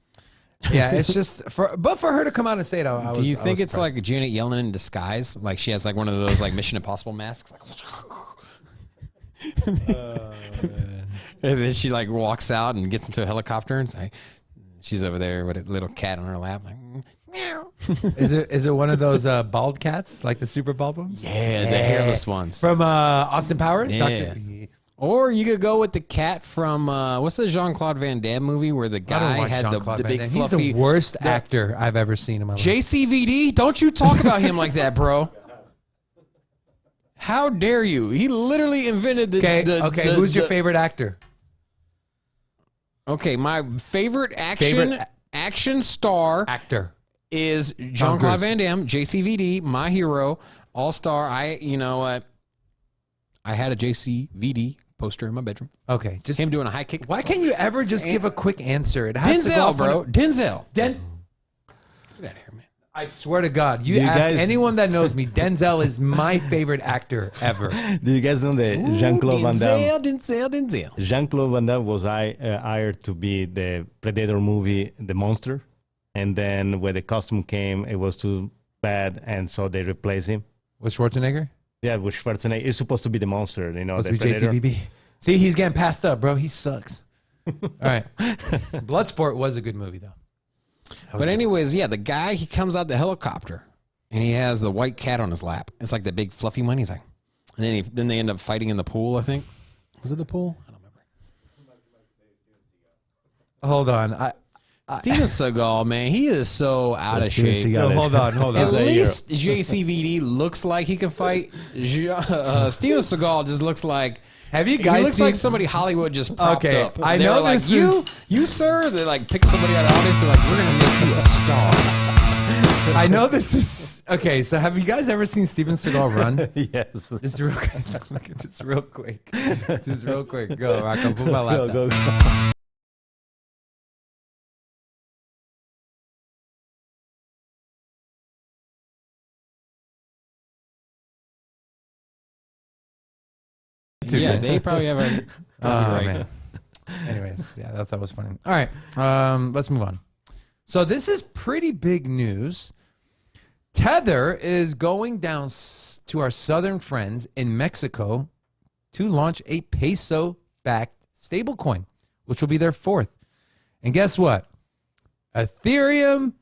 Yeah, it's just for her to come out and say it. Do you think it's like Janet Yellen in disguise? Like she has like one of those like Mission Impossible masks? Like, And then she like walks out and gets into a helicopter and like, she's over there with a little cat on her lap. Like, meow. Is it one of those bald cats, like the super bald ones? Yeah, the hairless ones. From Austin Powers? Yeah. Or you could go with the cat from what's the Jean-Claude Van Damme movie where the guy had the big He's fluffy. the worst actor I've ever seen in my life. JCVD, don't you talk about him like that, bro. How dare you? He literally invented the. Okay. Who's your favorite actor? Okay, my favorite action star Actor. is Jean-Claude Van Damme, JCVD, my hero, all-star. You know what? I had a JCVD poster in my bedroom. Okay, just Him doing a high kick. Why can't you ever just give a quick answer? It has to go Denzel, off bro. on Denzel. Get out of here, man. I swear to God, you ask anyone that knows me, Denzel is my favorite actor ever. Do you guys know that Jean-Claude Van Damme? Denzel. Jean-Claude Van Damme was hired to be the Predator movie, The Monster. And then when the costume came, it was too bad. And so they replaced him. With Schwarzenegger? Yeah, with Schwarzenegger. It's supposed to be the monster, you know, Must the be Predator. JCVB. See, he's getting passed up, bro. He sucks. All right. Bloodsport was a good movie, though. But anyways, yeah, the guy, he comes out the helicopter and he has the white cat on his lap. It's like the big fluffy one. He's like, and then they end up fighting in the pool, I think. Was it the pool? I don't remember. Hold on. Steven Seagal, man, he is so out of shape. No, hold on. At least JCVD looks like he can fight. Steven Seagal just looks like. Have you guys he looks seen- like somebody Hollywood just propped Okay, up. I They know were like, this you, sir. They like pick somebody out of the audience. They're like, we're gonna make you a star. I know this is okay. So, have you guys ever seen Steven Seagal run? Yes. Just real quick. Look at this real quick. Just real quick. Go, Rocco. Put my laptop. Go. Yeah, they probably have a copyright. Man. Anyways, yeah, that's always funny. All right, let's move on. So this is pretty big news. Tether is going down to our southern friends in Mexico to launch a peso-backed stablecoin, which will be their fourth. And guess what? Ethereum,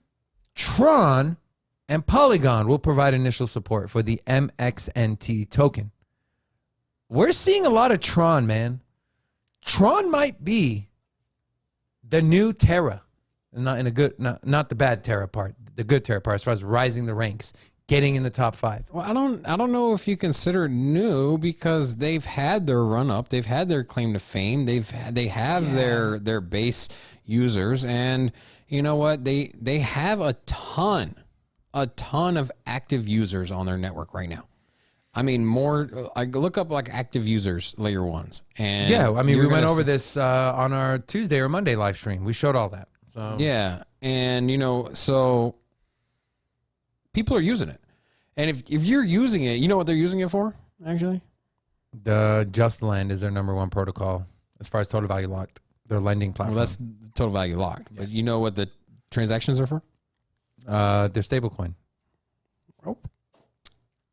Tron, and Polygon will provide initial support for the MXNT token. We're seeing a lot of Tron, man. Tron might be the new Terra. Not in a good, not the bad Terra part, the good Terra part, as far as rising the ranks, getting in the top 5. Well, I don't know if you consider it new because they've had their run up, they've had their claim to fame, they have their base users, and you know what? They have a ton of active users on their network right now. I mean, I look up like active users, layer ones. And yeah, I mean, we went over this on our Tuesday or Monday live stream. We showed all that. So. Yeah, and you know, so people are using it. And if you're using it, you know what they're using it for, actually? The Just Lend is their number 1 protocol as far as total value locked. Their lending platform. Well, that's total value locked. Yeah. But you know what the transactions are for? Their stablecoin. Oh.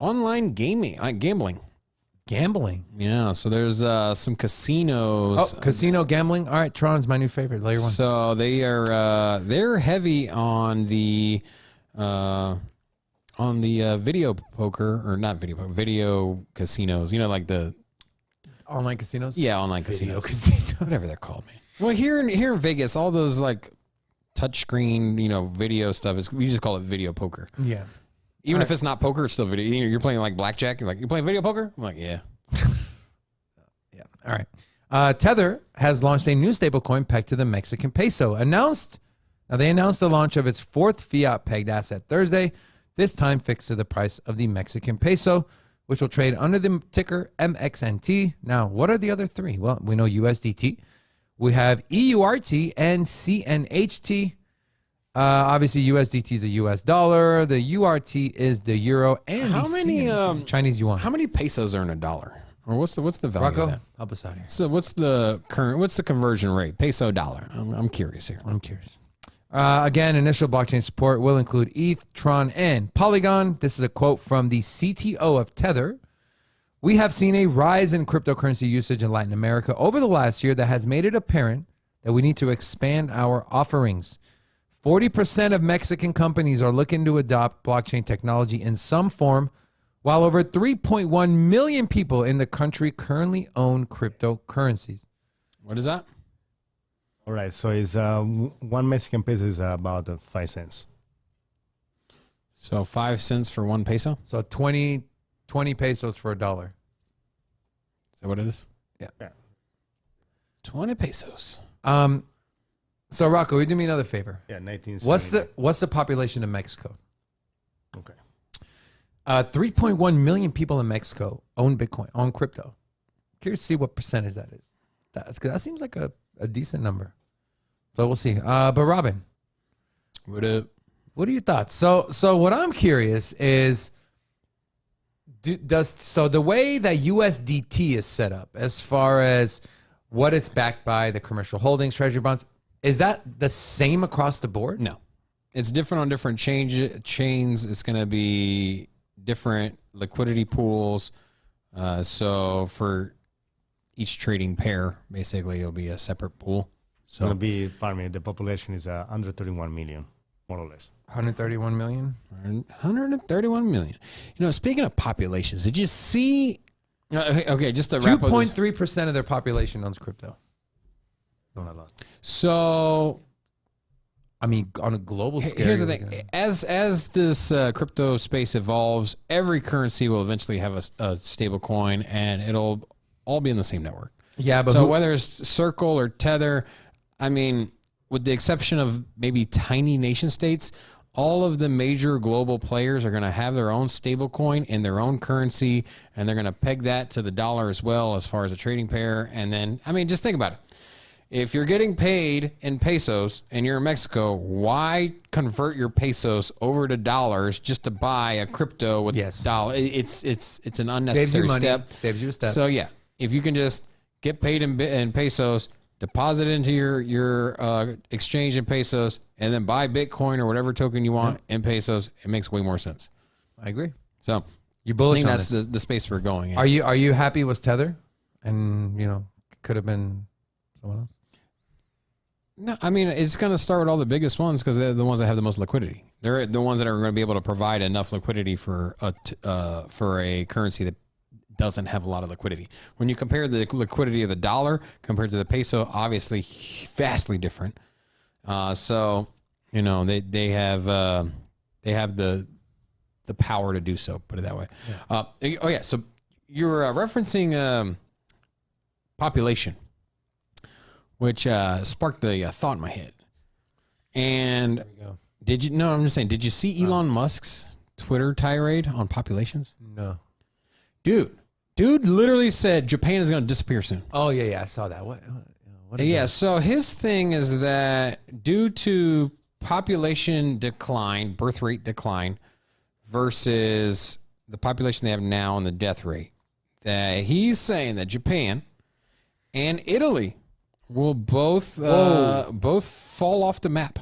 Online gaming, gambling. Gambling. Yeah, so there's some casinos. Oh, casino gambling. All right, Tron's my new favorite. Layer 1. So they are they're heavy on the video poker, or not video poker, video casinos. You know, like the online casinos. Yeah, online Video casinos, whatever they're called, man. Well, here in Vegas, all those like touchscreen, you know, video stuff is, we just call it video poker. Yeah. Even if it's not poker, it's still video. You're playing like blackjack. You're like, you're playing video poker? I'm like, yeah. Yeah. All right. Tether has launched a new stablecoin pegged to the Mexican peso. They announced the launch of its 4th fiat pegged asset Thursday, this time fixed to the price of the Mexican peso, which will trade under the ticker MXNT. Now, what are the other 3? Well, we know USDT. We have EURT and CNHT. Obviously, USDT is a US dollar. The URT is the euro, and How many the Chinese yuan. How many pesos are in a dollar? Or what's the value Rocco, of that? help us out here. So what's the conversion rate? Peso dollar. I'm curious here. I'm curious. Again, initial blockchain support will include ETH, Tron, and Polygon. This is a quote from the CTO of Tether. We have seen a rise in cryptocurrency usage in Latin America over the last year that has made it apparent that we need to expand our offerings. 40% of Mexican companies are looking to adopt blockchain technology in some form, while over 3.1 million people in the country currently own cryptocurrencies. What is that? All right, so it's 1 Mexican peso is about 5 cents. So 5 cents for 1 peso? So 20 pesos for $1. Is that what it is? Yeah. 20 pesos. So Rocco, do me another favor. Yeah, 19. What's the population of Mexico? Okay. 3.1 million people in Mexico own Bitcoin, own crypto. Curious to see what percentage that is. That seems like a decent number. So we'll see. But Robin, What up? what are your thoughts? So what I'm curious is, the way that USDT is set up, as far as what it's backed by, the commercial holdings, treasury bonds, is that the same across the board? No. It's different on different chains. It's going to be different liquidity pools. So for each trading pair, basically, it'll be a separate pool. It's going to be, pardon me, the population is 131 million, more or less. 131 million? 131 million. You know, speaking of populations, did you see? Okay, just to wrap up. 2.3% of their population owns crypto. Not a lot. So, I mean, on a global scale. here's the thing: as this crypto space evolves, every currency will eventually have a stable coin, and it'll all be in the same network. Yeah, but so whether it's Circle or Tether, I mean, with the exception of maybe tiny nation states, all of the major global players are going to have their own stable coin and their own currency, and they're going to peg that to the dollar as well as far as a trading pair. And then, I mean, just think about it. If you're getting paid in pesos and you're in Mexico, why convert your pesos over to dollars just to buy a crypto with dollar? It's an unnecessary step. Saves you a step. So yeah, if you can just get paid in pesos, deposit into your exchange in pesos, and then buy Bitcoin or whatever token you want in pesos, it makes way more sense. I agree. So you're bullish I think on that's this. the space we're going in. Are you happy with Tether? And could have been someone else. No, I mean, it's going to start with all the biggest ones because they're the ones that have the most liquidity. They're the ones that are going to be able to provide enough liquidity for a currency that doesn't have a lot of liquidity. When you compare the liquidity of the dollar compared to the peso, obviously vastly different. So they have the power to do so. Put it that way. Yeah. So you're referencing population, which sparked the thought in my head. And did you? No, I'm just saying. Did you see Elon Musk's Twitter tirade on populations? No. Dude literally said Japan is going to disappear soon. Oh yeah, I saw that. What is Yeah, that? so his thing is that due to population decline, birth rate decline, versus the population they have now and the death rate, that he's saying that Japan and Italy will both fall off the map.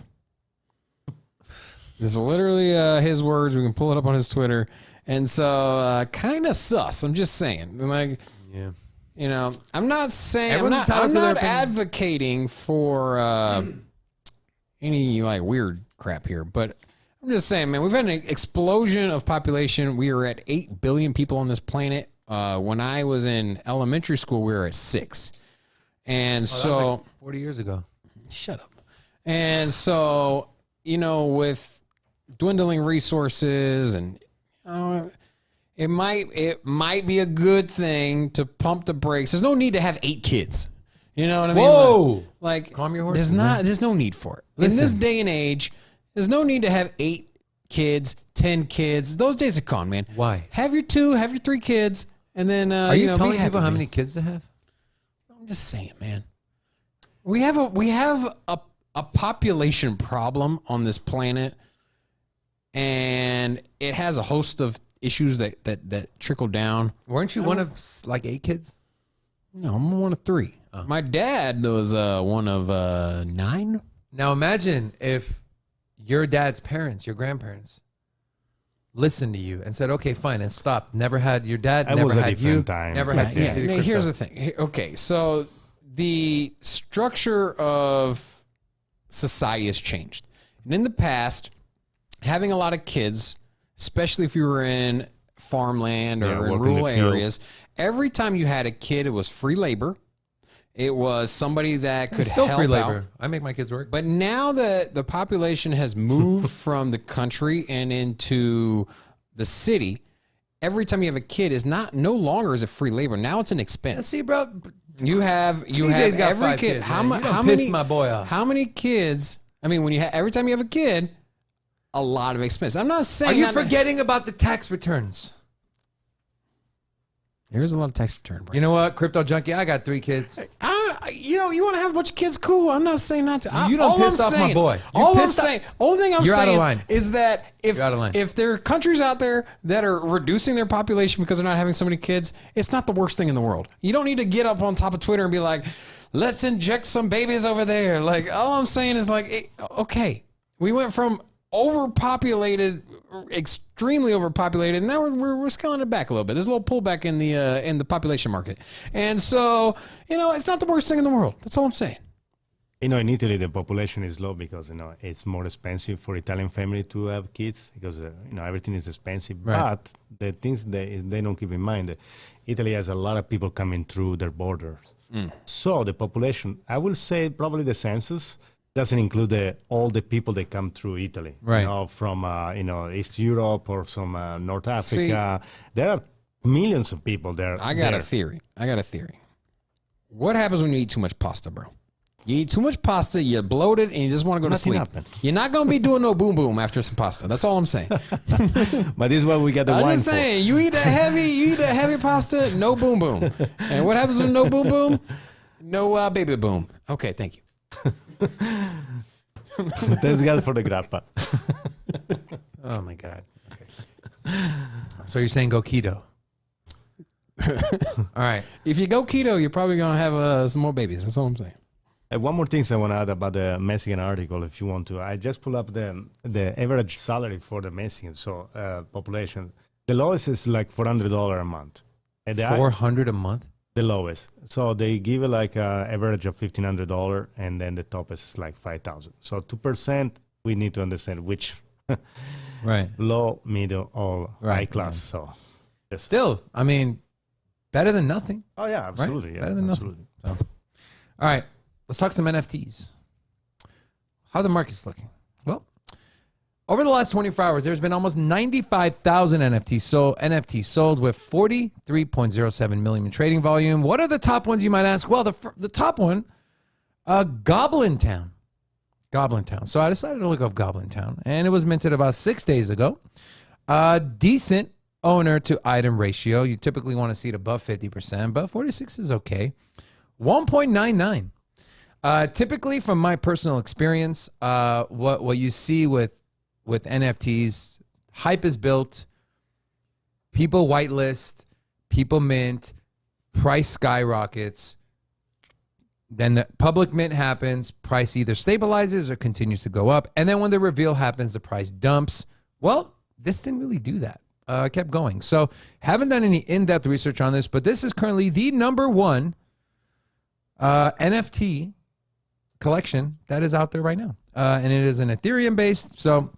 This is literally his words. We can pull it up on his Twitter. And so, kind of sus. I'm just saying. Like, yeah. I'm not saying, Everyone's I'm entitled to their not opinion. advocating for any like weird crap here, but I'm just saying, man, we've had an explosion of population. We are at 8 billion people on this planet. When I was in elementary school, we were at 6. And That was like 40 years ago. shut up. And so, with dwindling resources and it might be a good thing to pump the brakes. There's no need to have 8 kids. You know what I mean? Whoa! Like Calm your horses, man. There's no need for it. Listen. In this day and age, there's no need to have 8 kids, 10 kids. Those days are gone, man. Why? Have your 2, have your 3 kids, and then Are you be telling happy, people how man. many kids to have? I'm just saying, man. We have a population problem on this planet, and it has a host of issues that trickle down. Weren't you one of like 8 kids? No, I'm one of 3. My dad was one of 9. Now imagine if your dad's parents, your grandparents, listened to you and said, okay, fine, and stopped? Never had your dad, It never was a had you, different time. never Yeah, had Sin yeah. City Now, Crypto. here's the thing. Okay, so the structure of society has changed. And in the past, having a lot of kids, especially if you were in farmland or in working rural the field. areas, every time you had a kid, it was free labor. It was somebody that could It's still help free out. labor. I make my kids work. But now that the population has moved from the country and into the city, every time you have a kid is no longer is it free labor. Now it's an expense. See, bro, You have CJ's got every 5 kid. kids, How man. You done how pissed many my boy off. How many kids? I mean, when you every time you have a kid, a lot of expense. I'm not saying are you not- forgetting about the tax returns? There's a lot of tax return. You know what, Crypto Junkie? I got 3 kids. You want to have a bunch of kids? Cool. I'm not saying not to. You done all I'm pissed off my saying- boy. You All I'm pissed off- saying, only thing I'm You're out of saying line. is that if You're out of line. if there are countries out there that are reducing their population because they're not having so many kids, it's not the worst thing in the world. You don't need to get up on top of Twitter and be like, "Let's inject some babies over there." Like, all I'm saying is like, okay, we went from overpopulated, extremely overpopulated, and now we're scaling it back a little bit. There's a little pullback in the population market, and so it's not the worst thing in the world. That's all I'm saying. In Italy, the population is low because it's more expensive for Italian family to have kids because everything is expensive. Right. But the things they don't keep in mind, that Italy has a lot of people coming through their borders. So the population, I will say, probably the census doesn't include all the people that come through Italy. Right. From East Europe or from North Africa. There are millions of people there. I got a theory. What happens when you eat too much pasta, bro? You eat too much pasta, you're bloated, and you just want to go Nothing to sleep. happened. You're not going to be doing no boom boom after some pasta. That's all I'm saying. But this is what we get the I'm wine just for. saying, you eat that heavy pasta, no boom boom. And what happens with no boom boom? No baby boom. Okay, thank you. Thanks God for the grappa. Oh, my God. Okay. So you're saying go keto. All right. If you go keto, you're probably going to have some more babies. That's all I'm saying. One more thing I want to add about the Mexican article, if you want to. I just pull up the average salary for the Mexican population. The lowest is like $400 a month. And $400 a month? the lowest. So they give it like an average of $1,500, and then the top is like $5,000. So 2%, we need to understand which Right. low, middle, or high Right, class. So Still, I mean, better than nothing. oh yeah, absolutely, yeah, Better than absolutely. nothing. So, all right, let's talk some NFTs. How the market's looking? Well, over the last 24 hours, there's been almost 95,000 NFTs sold with 43.07 million in trading volume. What are the top ones, you might ask? Well, the top one, Goblin Town. Goblin Town. So I decided to look up Goblin Town, and it was minted about 6 days ago. Decent owner to item ratio. You typically want to see it above 50%, but 46 is okay. 1.99. Typically, from my personal experience, what you see with NFTs, hype is built, people whitelist, people mint, price skyrockets. Then the public mint happens, price either stabilizes or continues to go up. And then when the reveal happens, the price dumps. Well, this didn't really do that. It kept going. So haven't done any in-depth research on this, but this is currently the number one NFT collection that is out there right now. And it is an Ethereum based. So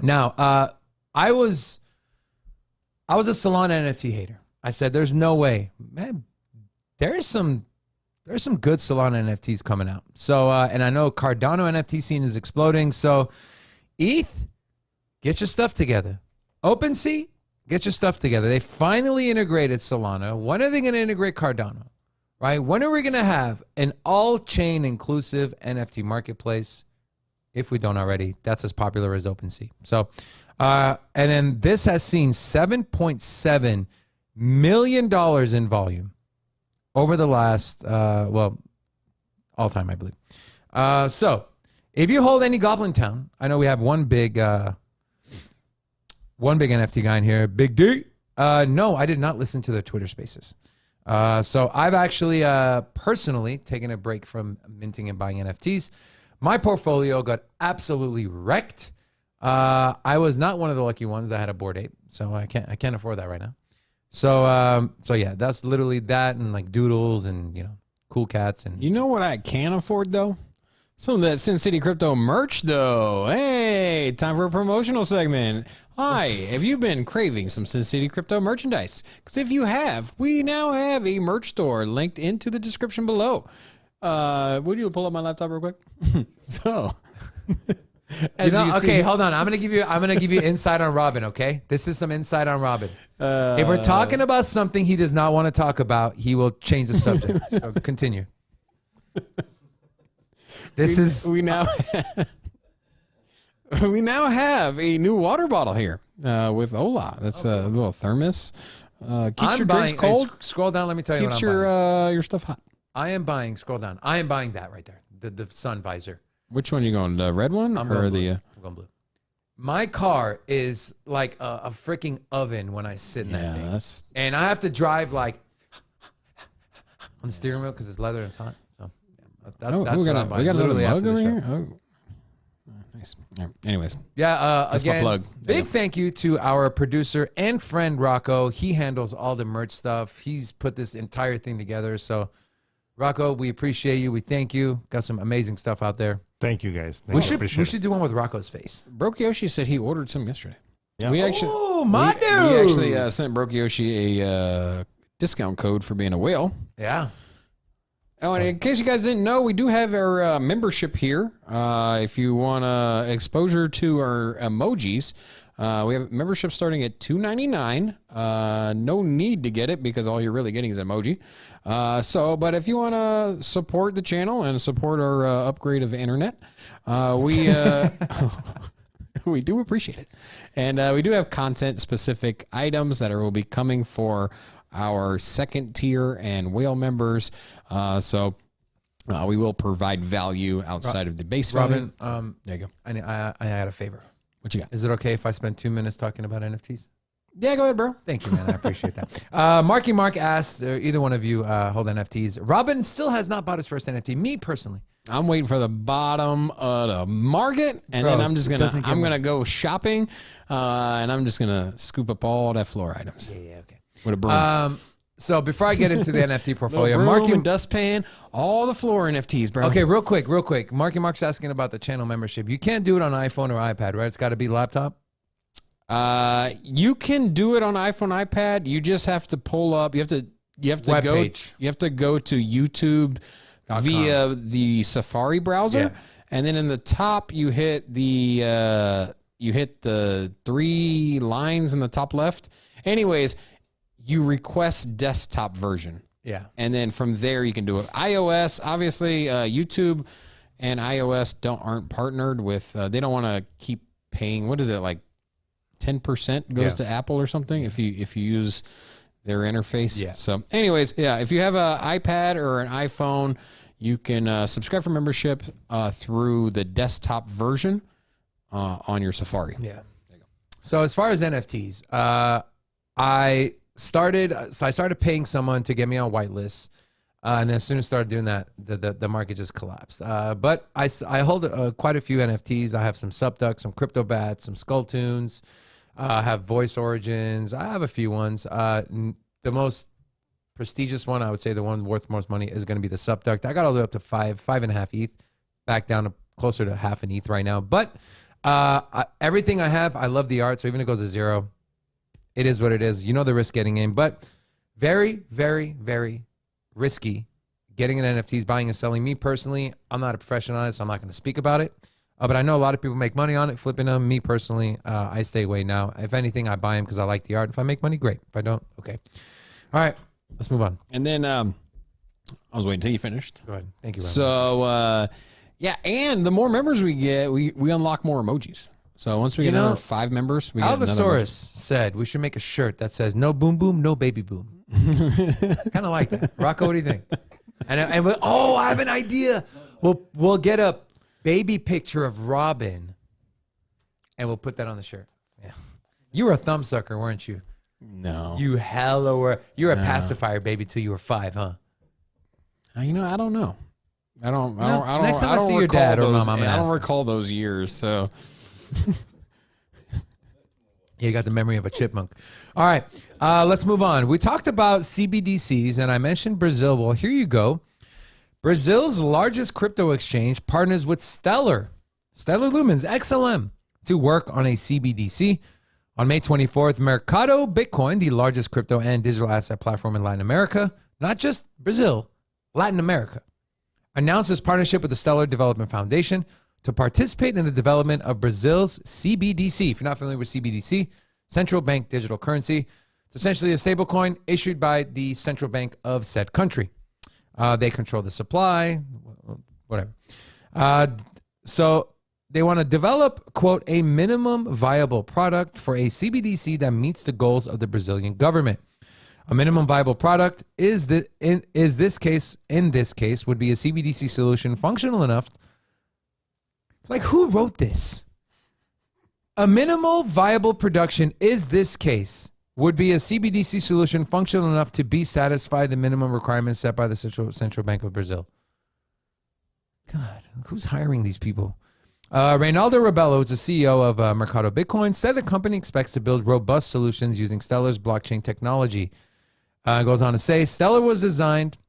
now I was a Solana NFT hater. I said, there's no way, man, there's some good Solana NFTs coming out. So, and I know Cardano NFT scene is exploding. So ETH, get your stuff together. OpenSea, get your stuff together. They finally integrated Solana. When are they going to integrate Cardano? Right? When are we going to have an all-chain inclusive NFT marketplace? If we don't already, that's as popular as OpenSea. So, and then this has seen $7.7 million in volume over the last, all time, I believe. So if you hold any Goblin Town, I know we have one big NFT guy in here, Big D. No, I did not listen to the Twitter Spaces. So I've actually personally taken a break from minting and buying NFTs. My portfolio got absolutely wrecked I was not one of the lucky ones that had a Bored Ape, so I can't afford that right now. So yeah, that's literally that, and like doodles and cool cats and You know what I can afford though? Some of that Sin City Crypto merch though. Hey, time for a promotional segment. Hi, have you been craving some Sin City Crypto merchandise? Because if you have, we now have a merch store linked into the description below. Would you pull up my laptop real quick? So, as you see, okay, hold on. I'm gonna give you insight on Robin. Okay, this is some insight on Robin. If we're talking about something he does not want to talk about, he will change the subject. So continue. we now have a new water bottle here with Ola. That's a little thermos. Keeps your drinks cold. Scroll down. Let me tell you. Keeps what I'm buying. your stuff hot. I am buying. Scroll down. I am buying that right there. The sun visor. Which one are you going? The red one I'm or going the? blue. I'm going blue. My car is like a freaking oven when I sit in that thing, and I have to drive like on the steering wheel because it's leather and it's hot. So that's what I'm buying. We got Literally another after mug the over show. here. Oh, nice. Yeah, anyways, Yeah. That's my Again, plug. big thank you to our producer and friend Rocco. He handles all the merch stuff. He's put this entire thing together. So, Rocco, we appreciate you. We thank you. Got some amazing stuff out there. Thank you, guys. We should do one with Rocco's face. Broke Yoshi said he ordered some yesterday. Yeah. We actually, my we dude. actually sent Broke Yoshi a discount code for being a whale. Yeah. Oh, and in case you guys didn't know, we do have our membership here. If you want exposure to our emojis, we have membership starting at $2.99. No need to get it because all you're really getting is an emoji. But if you want to support the channel and support our upgrade of internet, we do appreciate it. And we do have content-specific items that will be coming for our second tier and whale members. We will provide value outside of the base value. Robin, There you go. I had a favor. What you got? Is it okay if I spend 2 minutes talking about NFTs? Yeah, go ahead, bro. Thank you, man. I appreciate that. Marky Mark asked, either one of you hold NFTs. Robin still has not bought his first NFT. Me personally. I'm waiting for the bottom of the market, and Bro, then I'm just doesn't give gonna go shopping, and I'm just gonna scoop up all that floor items. Yeah, okay. With a broom. So before I get into the NFT portfolio, Broom Marky and dustpan, all the floor NFTs, bro. Okay, real quick. Marky Mark's asking about the channel membership. You can't do it on iPhone or iPad, right? It's got to be laptop. You can do it on iPhone, iPad. You just have to pull up. You have to Web go. page. You have to go to YouTube via the Safari browser, Yeah. and then in the top you hit the 3 lines in the top left. Anyways, you request desktop version. Yeah. And then from there you can do it. iOS, obviously, YouTube and iOS aren't partnered with. They don't want to keep paying. What is it, like 10% goes to Apple or something if you use their interface. Yeah. So, anyways, if you have an iPad or an iPhone, you can subscribe for membership through the desktop version on your Safari. Yeah. There you go. So as far as NFTs, I started paying someone to get me on whitelists, and then as soon as I started doing that, the market just collapsed. But I hold quite a few NFTs. I have some Subduck, some Crypto Bats, some Skull Tunes. I have Voice Origins. I have a few ones. The most prestigious one, I would say the one worth most money, is going to be the Subduck. I got all the way up to 5.5 ETH, back down to closer to half an ETH right now. But everything I have, I love the art, so even if it goes to 0, it is what it is. You know the risk getting in, but very, very, very risky getting an NFTs, buying and selling. Me personally, I'm not a professional on it, so I'm not going to speak about it. But I know a lot of people make money on it, flipping them. Me personally, I stay away now. If anything, I buy them because I like the art. If I make money, great. If I don't, okay. All right, let's move on. And then I was waiting until you finished. Go ahead. Thank you, Ryan. So, and the more members we get, we unlock more emojis. So once we get another 5 members, we get another emoji. Alvasaurus said we should make a shirt that says "No boom boom, no baby boom." Kind of like that. Rocco, what do you think? And I have an idea. We'll get a baby picture of Robin, and we'll put that on the shirt. Yeah, you were a thumb sucker, weren't you? No, You hella were. You were a pacifier baby till you were 5, huh? I don't know. I don't. Next time I see your dad or my mom, I don't recall those years. So You got the memory of a chipmunk. All right, let's move on. We talked about CBDCs, and I mentioned Brazil. Well, here you go. Brazil's largest crypto exchange partners with Stellar Lumens, XLM, to work on a CBDC. On May 24th, Mercado Bitcoin, the largest crypto and digital asset platform in Latin America, not just Brazil, Latin America, announced its partnership with the Stellar Development Foundation to participate in the development of Brazil's CBDC. If you're not familiar with CBDC, central bank digital currency, it's essentially a stablecoin issued by the central bank of said country. They control the supply, whatever. So they want to develop, quote, a minimum viable product for a CBDC that meets the goals of the Brazilian government. A minimum viable product in this case would be a CBDC solution functional enough. Like, who wrote this? A minimal viable production is this case would be a CBDC solution functional enough to be satisfied the minimum requirements set by the Central Bank of Brazil. God, who's hiring these people? Reynaldo Rebelo, who's the CEO of Mercado Bitcoin, said the company expects to build robust solutions using Stellar's blockchain technology. Goes on to say, Stellar was designed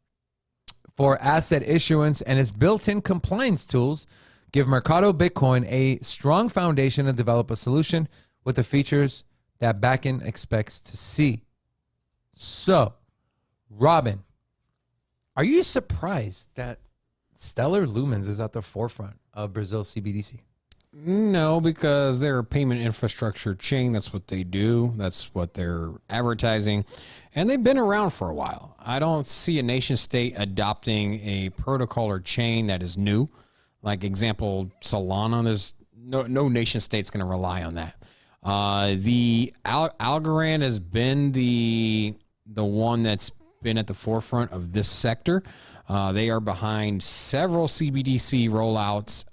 for asset issuance, and its built-in compliance tools give Mercado Bitcoin a strong foundation to develop a solution with the features that backend expects to see. So, Robin, are you surprised that Stellar Lumens is at the forefront of Brazil's CBDC? No, because they're a payment infrastructure chain. That's what they do. That's what they're advertising. And they've been around for a while. I don't see a nation state adopting a protocol or chain that is new. Like example, Solana, there's no nation state's going to rely on that. The Algorand has been the one that's been at the forefront of this sector. They are behind several CBDC rollouts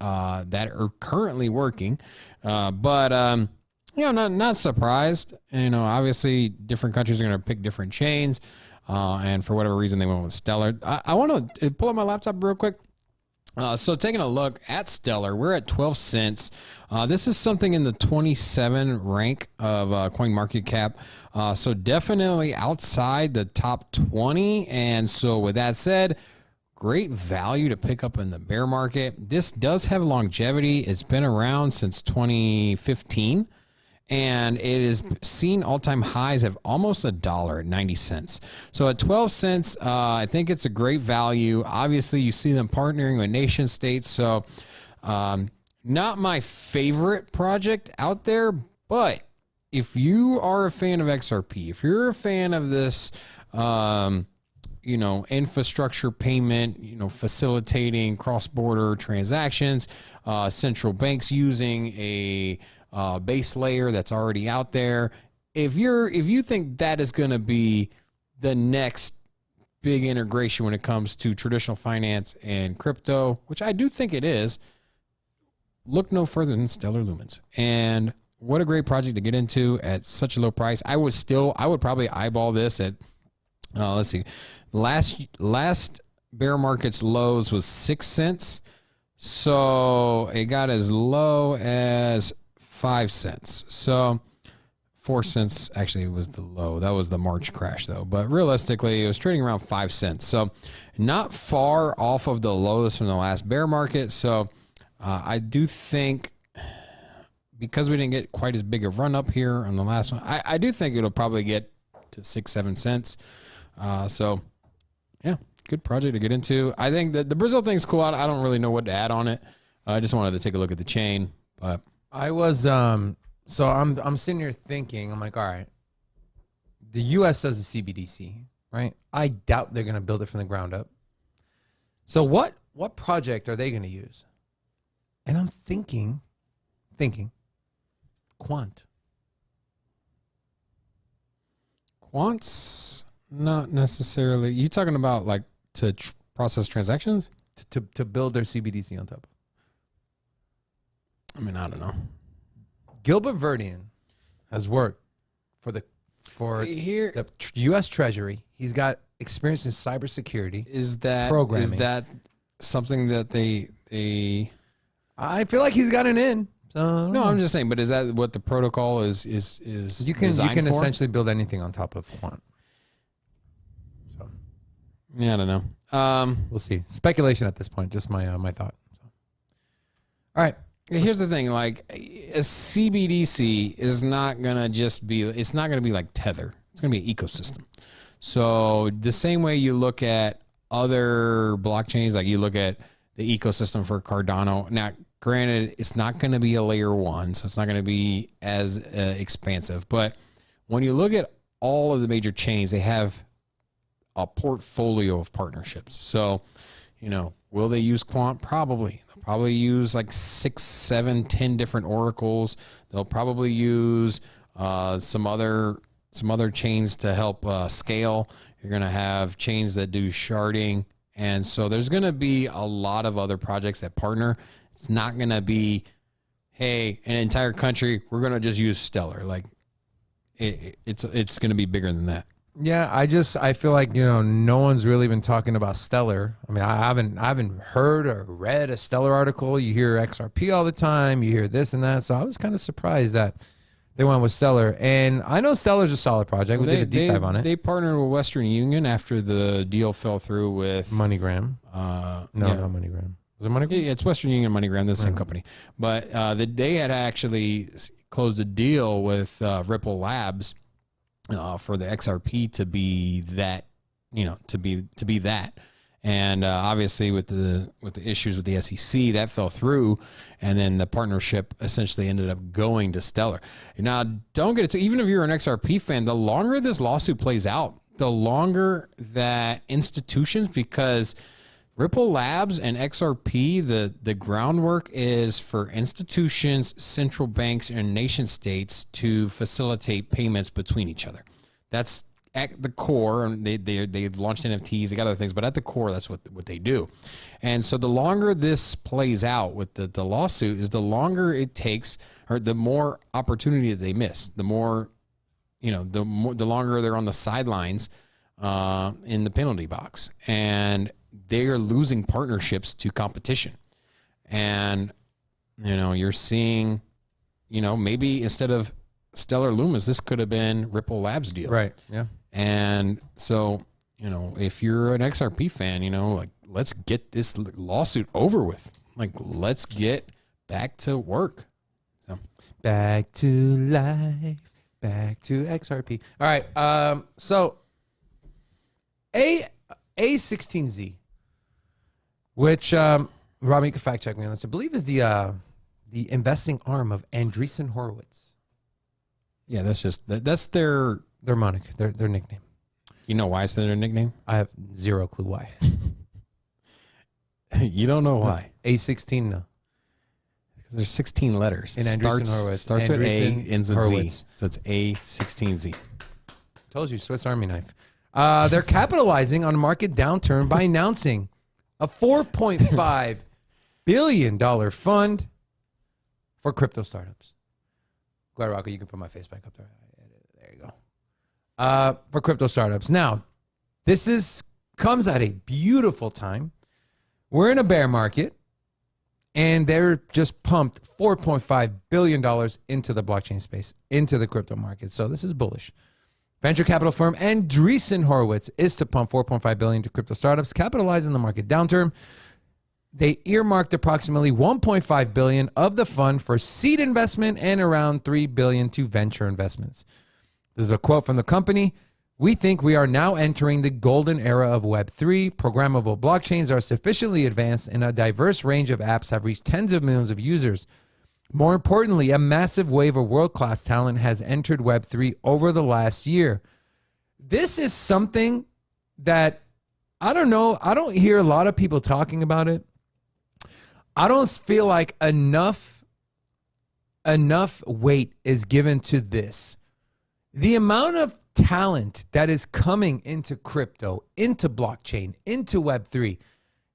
that are currently working, but not surprised. Obviously, different countries are going to pick different chains, and for whatever reason, they went with Stellar. I want to pull up my laptop real quick. So taking a look at Stellar, we're at 12 cents. This is something in the 27 rank of CoinMarketCap. So definitely outside the top 20. And so with that said, great value to pick up in the bear market. This does have longevity. It's been around since 2015. And it has seen all-time highs of almost $1 at 90 cents. So at 12 cents, I think it's a great value. Obviously, you see them partnering with nation states. So not my favorite project out there, but if you are a fan of XRP, if you're a fan of this, infrastructure payment, facilitating cross-border transactions, central banks using a base layer that's already out there. If you think that is going to be the next big integration when it comes to traditional finance and crypto, which I do think it is, look no further than Stellar Lumens. And what a great project to get into at such a low price. I would probably eyeball this at let's see, last bear market's lows was 6 cents, so it got as low as 5 cents. So 4 cents actually was the low. That was the March crash though. But realistically, it was trading around 5 cents. So not far off of the lows from the last bear market. So I do think because we didn't get quite as big a run up here on the last one, I do think it'll probably get to 6-7 cents. So yeah, good project to get into. I think that the Brazil thing's cool. I don't really know what to add on it. I just wanted to take a look at the chain, but I was so I'm sitting here thinking, I'm like, all right, the US does a CBDC, right? I doubt they're gonna build it from the ground up. So what project are they gonna use? And I'm thinking Quant. Quant's not necessarily. You talking about like to process transactions? To build their CBDC on top of. I mean, I don't know. Gilbert Verdian has worked for the U.S. Treasury. He's got experience in cybersecurity. Is that programming. Is that something that they? I feel like he's got an in So No, I'm just saying. But is that what the protocol is? you can designed for? essentially build anything on top of quant. So Yeah, I don't know. we'll see. Speculation at this point. Just my thought. So. All right. Here's the thing: like a CBDC is not gonna just be. It's not gonna be like Tether. It's gonna be an ecosystem. So the same way you look at other blockchains, like you look at the ecosystem for Cardano. Now, granted, it's not going to be a layer 1, so it's not going to be as expansive. But when you look at all of the major chains, they have a portfolio of partnerships. So, will they use Quant? Probably. They'll probably use like 6, 7, 10 different oracles. They'll probably use some other chains to help scale. You're going to have chains that do sharding. And so there's going to be a lot of other projects that partner. It's not going to be, hey, an entire country, we're going to just use Stellar. Like it's going to be bigger than that. Yeah, I feel like, no one's really been talking about Stellar. I mean, I haven't heard or read a Stellar article. You hear XRP all the time. You hear this and that. So I was kind of surprised that they went with Stellar. And I know Stellar's a solid project. We did a deep dive on it. They partnered with Western Union after the deal fell through with MoneyGram. Not MoneyGram. Was it MoneyGram? Yeah, it's Western Union and MoneyGram. They're the same company. But they had actually closed a deal with Ripple Labs for the XRP to be that, to be that. And obviously with the issues with the SEC, that fell through, and then the partnership essentially ended up going to Stellar. Now, don't get it to, even if you're an XRP fan, the longer this lawsuit plays out, the longer that institutions, because Ripple Labs and XRP, the groundwork is for institutions, central banks, and nation states to facilitate payments between each other. That's at the core, and they've launched NFTs, they got other things, but at the core, that's what they do. And so the longer this plays out with the lawsuit is the longer it takes, or the more opportunity that they miss, the more, the longer they're on the sidelines in the penalty box. And they are losing partnerships to competition. And, you're seeing, maybe instead of Stellar Lumis, this could have been Ripple Labs deal. Right. Yeah. And so, if you're an XRP fan, like, let's get this lawsuit over with. Like, let's get back to work. So, back to life, back to XRP. All right. So A16Z, which Rob, you can fact check me on this, I believe is the investing arm of Andreessen Horowitz. yeah, that's their Their their nickname. You know why I said their nickname? I have zero clue why. You don't know why? A16, no. Because there's 16 letters. In Andreessen Horowitz. Starts with A, Andreessen ends with Horowitz. Z. So it's A16Z. Told you, Swiss Army knife. They're capitalizing on a market downturn by announcing a $4.5 billion fund for crypto startups. Go ahead, Rocco. You can put my face back up there. There you go. For crypto startups. Now, this comes at a beautiful time. We're in a bear market, and they're just pumped $4.5 billion into the blockchain space, into the crypto market. So this is bullish. Venture capital firm Andreessen Horowitz is to pump $4.5 billion to crypto startups, capitalizing the market downturn. They earmarked approximately $1.5 billion of the fund for seed investment and around $3 billion to venture investments. This is a quote from the company. "We think we are now entering the golden era of Web3. Programmable blockchains are sufficiently advanced, and a diverse range of apps have reached tens of millions of users. More importantly, a massive wave of world-class talent has entered Web3 over the last year." This is something that, I don't know, I don't hear a lot of people talking about it. I don't feel like enough weight is given to this. The amount of talent that is coming into crypto, into blockchain, into Web3,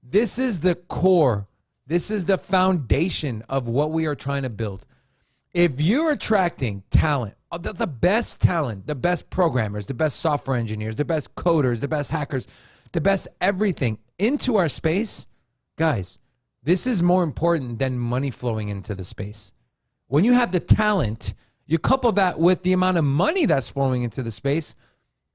this is the core. This is the foundation of what we are trying to build. If you're attracting talent, the best programmers, the best software engineers, the best coders, the best hackers, the best everything into our space, guys, this is more important than money flowing into the space. when you have the talent, you couple that with the amount of money that's flowing into the space,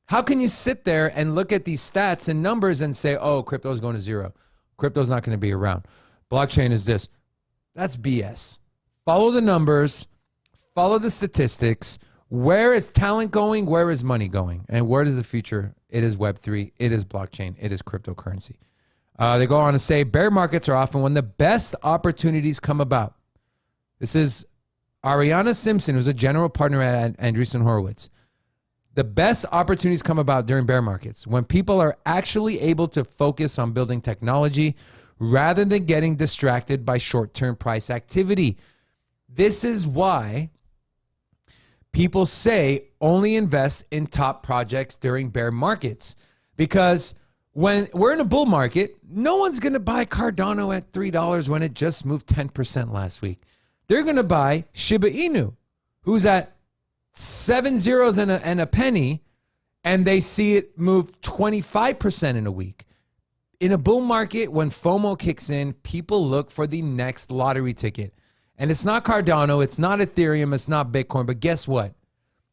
how can you sit there and look at these stats and numbers and say, oh, crypto is going to zero. Crypto's not going to be around. Blockchain is this. That's BS. Follow the numbers. Follow the statistics. Where is talent going? Where is money going? And where is the future? It is Web3. It is blockchain. It is cryptocurrency. They go on to say, bear markets are often when the best opportunities come about. This is Ariana Simpson, who's a general partner at Andreessen Horowitz. The best opportunities come about during bear markets when people are actually able to focus on building technology rather than getting distracted by short-term price activity. This is why people say only invest in top projects during bear markets, because when we're in a bull market, no one's going to buy Cardano at $3 when it just moved 10% last week. They're going to buy Shiba Inu, who's at 7 zeros and a penny, and they see it move 25% in a week. In a bull market, when FOMO kicks in, people look for the next lottery ticket. And it's not Cardano, it's not Ethereum, it's not Bitcoin, but guess what?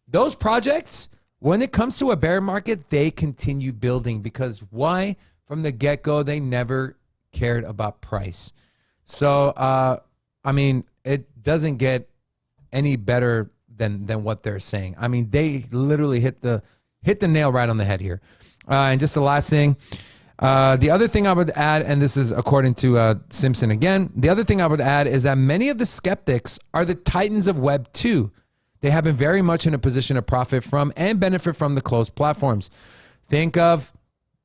Those projects, when it comes to a bear market, they continue building because why? From the get-go, they never cared about price. So, I mean, it doesn't get any better than what they're saying. I mean, they literally hit the nail right on the head here. And just the last thing, the other thing I would add, and this is according to Simpson again, the other thing I would add is that many of the skeptics are the titans of Web 2. They have been very much in a position to profit from and benefit from the closed platforms. Think of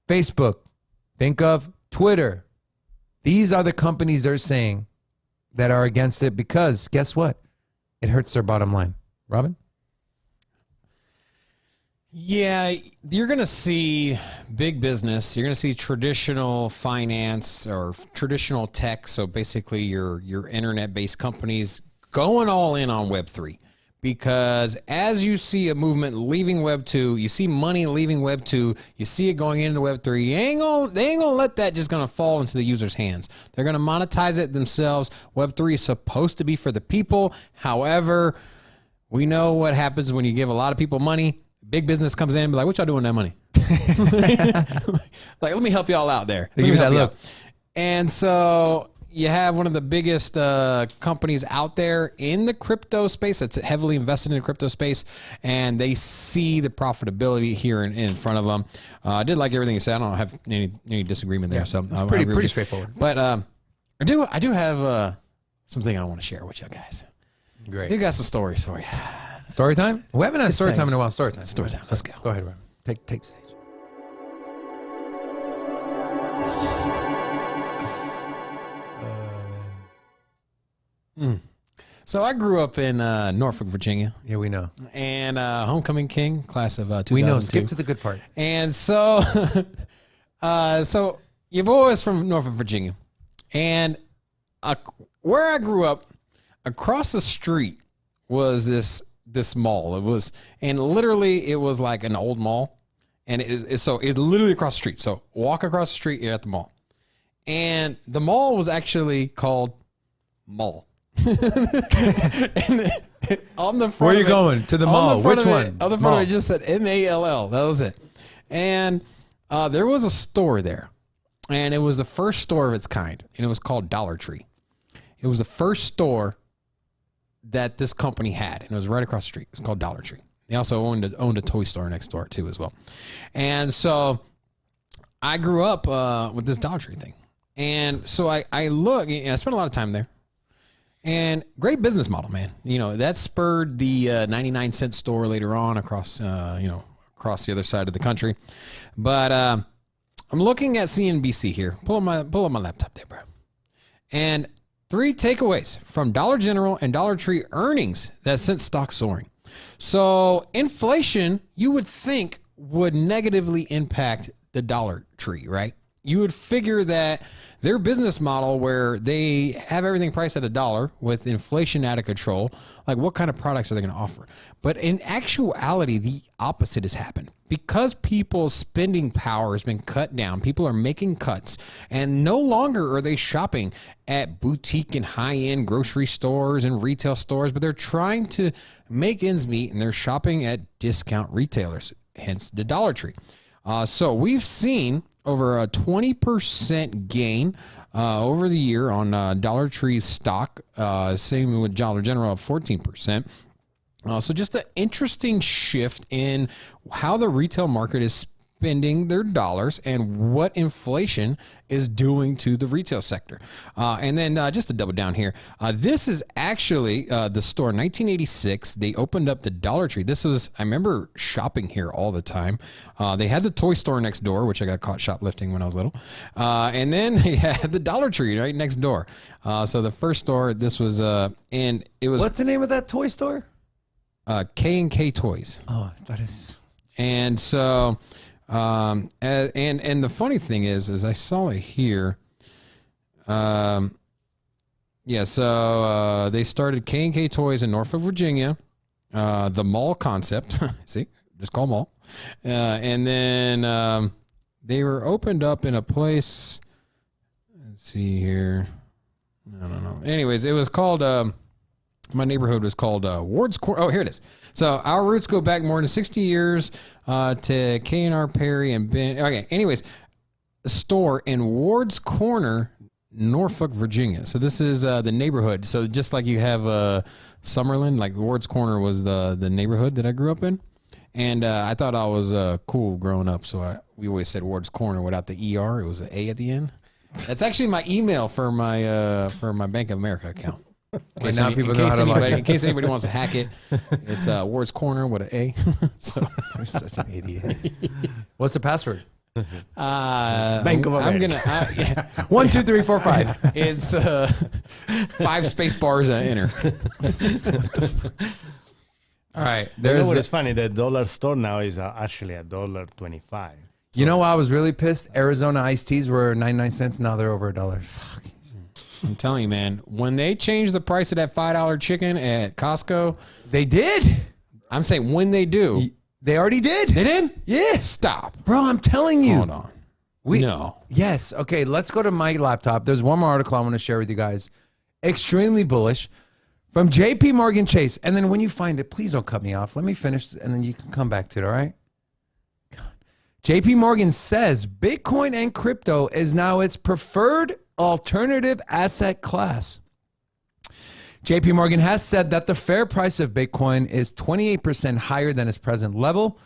Facebook. Think of Twitter. These are the companies they're saying that are against it because guess what? It hurts their bottom line. Robin? Yeah, you're going to see big business. You're going to see traditional finance or traditional tech. So basically your internet-based companies going all in on Web3. Because as you see a movement leaving Web 2, you see money leaving Web 2, you see it going into Web 3, they ain't gonna let that just gonna fall into the user's hands. They're gonna monetize it themselves. Web 3 is supposed to be for the people. However, we know what happens when you give a lot of people money. Big business comes in and be like, what y'all doing with that money? Like, let me help y'all out there. Give me that look. And so you have one of the biggest companies out there in the crypto space that's heavily invested in the crypto space, and they see the profitability here in front of them. I did like everything you said. I don't have any disagreement there. So it's pretty straightforward. But I do have something I want to share with you guys. Great. You got some stories for you. Story time? We haven't had story time in a while. Story time. Story time. Let's go. Go ahead, Robin. Take the stage. So I grew up in Norfolk, Virginia. Yeah, we know. And homecoming king, class of 2002. We know. Skip to the good part. And so, so your boy is from Norfolk, Virginia. And where I grew up, across the street was this mall. It was like an old mall. And it's literally across the street. So walk across the street, you're at the mall. And the mall was actually called Mall. And on the front, where are you going? To the mall? Which one? On the front of it just said MALL. That was it. And there was a store there, and it was the first store of its kind, and it was called Dollar Tree. It was the first store that this company had, and it was right across the street. It was called Dollar Tree. They also owned a toy store next door too, as well. And so I grew up with this Dollar Tree thing, and so I look, and I spent a lot of time there. And great business model, man. You know, that spurred the 99-cent store later on across the other side of the country. But I'm looking at CNBC here. Pull up my laptop there, bro. And 3 takeaways from Dollar General and Dollar Tree earnings that sent stocks soaring. So inflation, you would think, would negatively impact the Dollar Tree, right? You would figure that their business model, where they have everything priced at $1 with inflation out of control, like what kind of products are they going to offer? But in actuality, the opposite has happened. because people's spending power has been cut down, people are making cuts, and no longer are they shopping at boutique and high-end grocery stores and retail stores, but they're trying to make ends meet, and they're shopping at discount retailers, hence the Dollar Tree. So we've seen over a 20% gain over the year on Dollar Tree's stock, same with Dollar General of 14%. So just an interesting shift in how the retail market is spending their dollars and what inflation is doing to the retail sector. And then just to double down here, this is actually the store. 1986, they opened up the Dollar Tree. This was, I remember shopping here all the time. They had the toy store next door, which I got caught shoplifting when I was little. And then they had the Dollar Tree right next door. So the first store, this was, and it was... What's the name of that toy store? K&K Toys. Oh, that is... And so... and the funny thing is I saw it here. So they started K&K Toys in Norfolk, Virginia. The mall concept, see, just call mall. And then they were opened up in a place. Let's see here. I don't know. Anyways, it was called. My neighborhood was called Ward's Corner. Oh, here it is. So our roots go back more than 60 years to K&R Perry and Ben. Okay, anyways, a store in Ward's Corner, Norfolk, Virginia. So this is the neighborhood. So just like you have Summerlin, like Ward's Corner was the neighborhood that I grew up in. And I thought I was cool growing up. So we always said Ward's Corner without the ER. It was an A at the end. That's actually my email for my Bank of America account. In case anybody wants to hack it, it's Ward's Corner with an A. So you're such an idiot. What's the password? Bank of America. I'm gonna 1, 2, 3, 4, 5. It's 5 space bars enter. All right. You know what is funny? The dollar store now is actually $1.25. You know why I was really pissed? Arizona iced teas were 99 cents. Now they're over $1. Fuck. I'm telling you, man, when they changed the price of that $5 chicken at Costco, They did. I'm saying when they do. They already did. They did? Yeah. Stop. Bro, I'm telling you. Hold on. No. Yes. Okay, let's go to my laptop. There's one more article I want to share with you guys. Extremely bullish from JP Morgan Chase. And then when you find it, please don't cut me off. Let me finish and then you can come back to it, all right? God. JP Morgan says Bitcoin and crypto is now its preferred alternative asset class. JP Morgan has said that the fair price of Bitcoin is 28% higher than its present level,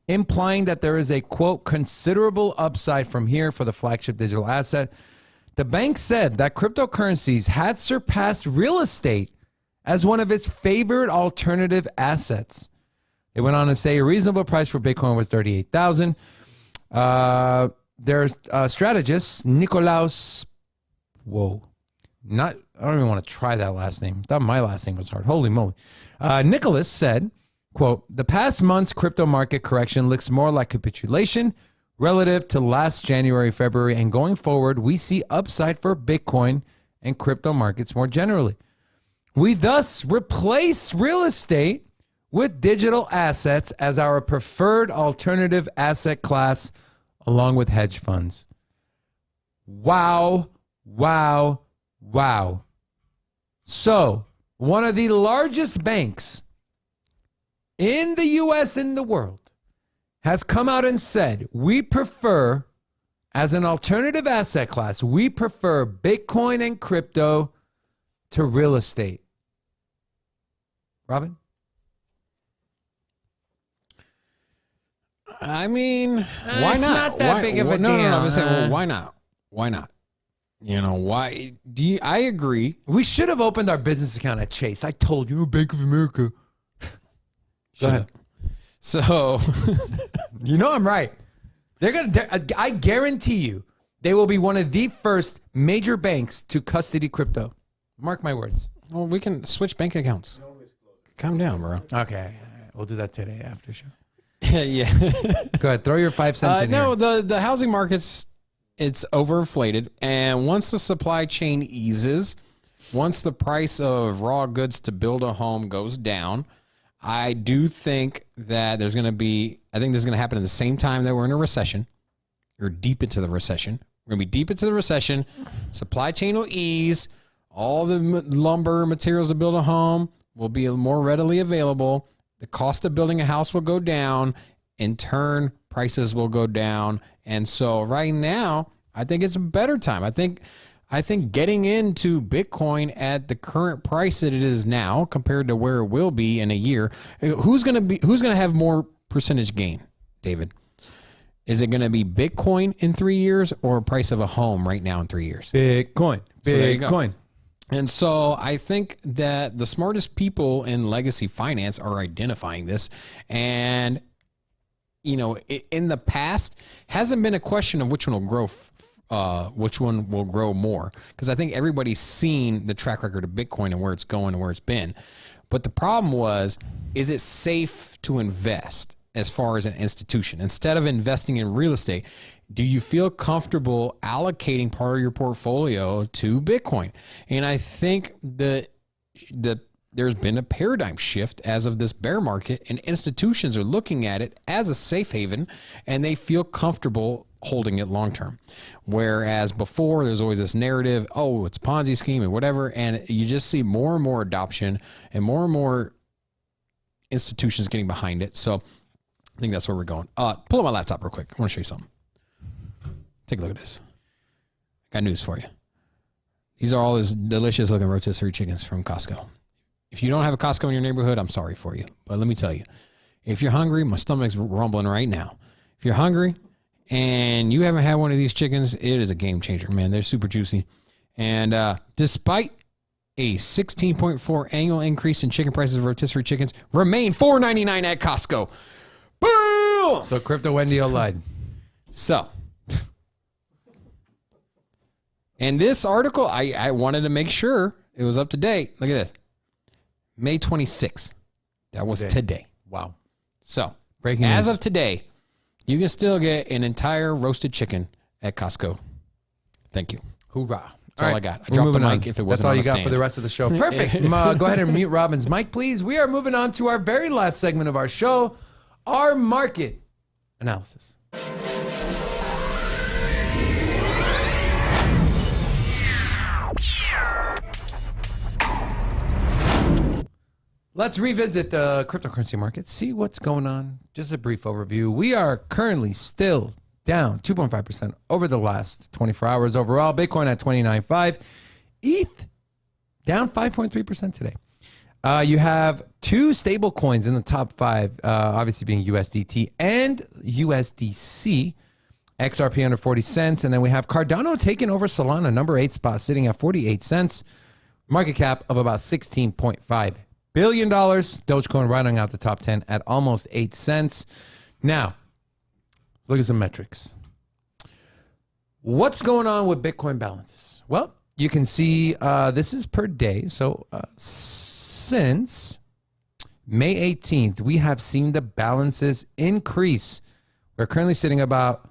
implying that there is a, quote, considerable upside from here for the flagship digital asset. The bank said that cryptocurrencies had surpassed real estate as one of its favored alternative assets. It went on to say a reasonable price for Bitcoin was $38,000. Their strategist, Nikolaus, I don't even want to try that last name. Thought my last name was hard. Holy moly. Nicholas said, quote, the past month's crypto market correction looks more like capitulation relative to last January, February, and going forward, we see upside for Bitcoin and crypto markets more generally. We thus replace real estate with digital assets as our preferred alternative asset class, along with hedge funds. Wow. Wow. Wow. So, one of the largest banks in the U.S. and the world has come out and said, we prefer, as an alternative asset class, we prefer Bitcoin and crypto to real estate. Robin? I mean, why It's not? not that big of a No, deal. I'm saying, well, why not? Why not? You know, why do you? I agree. We should have opened our business account at Chase. I told you, Bank of America. Go ahead. So, you know I'm right. I guarantee you, they will be one of the first major banks to custody crypto. Mark my words. well, we can switch bank accounts. Calm down, bro. Okay, we'll do that today after show. Yeah. Go ahead, throw your 5 cents in no, here. the housing market's it's overinflated, and once the supply chain eases, once the price of raw goods to build a home goes down, I do think that there's going to be, I think this is going to happen at the same time that we're in a recession or deep into the recession. We're going to be deep into the recession. Supply chain will ease. All the lumber materials to build a home will be more readily available. The cost of building a house will go down. In turn, prices will go down. And so right now, I think it's a better time. I think getting into Bitcoin at the current price that it is now compared to where it will be in a year, who's going to have more percentage gain, David? Is it going to be Bitcoin in 3 years or price of a home right now in 3 years? Bitcoin. So there you go. Bitcoin. And so I think that the smartest people in legacy finance are identifying this. And, you know, in the past, hasn't been a question of which one will grow more. Because I think everybody's seen the track record of Bitcoin and where it's going and where it's been. But the problem was, is it safe to invest as far as an institution? Instead of investing in real estate, do you feel comfortable allocating part of your portfolio to Bitcoin? And I think that there's been a paradigm shift as of this bear market, and institutions are looking at it as a safe haven, and they feel comfortable holding it long term. Whereas before, there's always this narrative, oh, it's a Ponzi scheme and whatever, and you just see more and more adoption and more institutions getting behind it. So I think that's where we're going. Pull up my laptop real quick. I want to show you something. Take a look at this. I got news for you. These are all these delicious looking rotisserie chickens from Costco. If you don't have a Costco in your neighborhood, I'm sorry for you. But let me tell you, if you're hungry, my stomach's rumbling right now. If you're hungry and you haven't had one of these chickens, it is a game changer, man. They're super juicy. And despite a 16.4 annual increase in chicken prices of rotisserie chickens, remain $4.99 at Costco. Boom! So Crypto Wendy lied. So, and this article, I wanted to make sure it was up to date. Look at this. May 26th. That was today. Wow. So, Breaking as news. of today, you can still get an entire roasted chicken at Costco. Thank you. Hoorah. That's all I got. I dropped the mic if it wasn't That's all on you the got stand. for the rest of the show. Perfect. Go ahead and mute Robin's mic, please. We are moving on to our very last segment of our show, our market analysis. Let's revisit the cryptocurrency market, see what's going on. Just a brief overview. We are currently still down 2.5% over the last 24 hours overall. Bitcoin at 29.5. ETH down 5.3% today. You have two stable coins in the top five, obviously being USDT and USDC. XRP under 40 cents. And then we have Cardano taking over Solana, number 8 spot, sitting at 48 cents. Market cap of about $16.5 billion. Dogecoin rounding out the top 10 at almost 8 cents. Now, look at some metrics. What's going on with Bitcoin balances? Well, you can see this is per day. So since May 18th, we have seen the balances increase. We're currently sitting about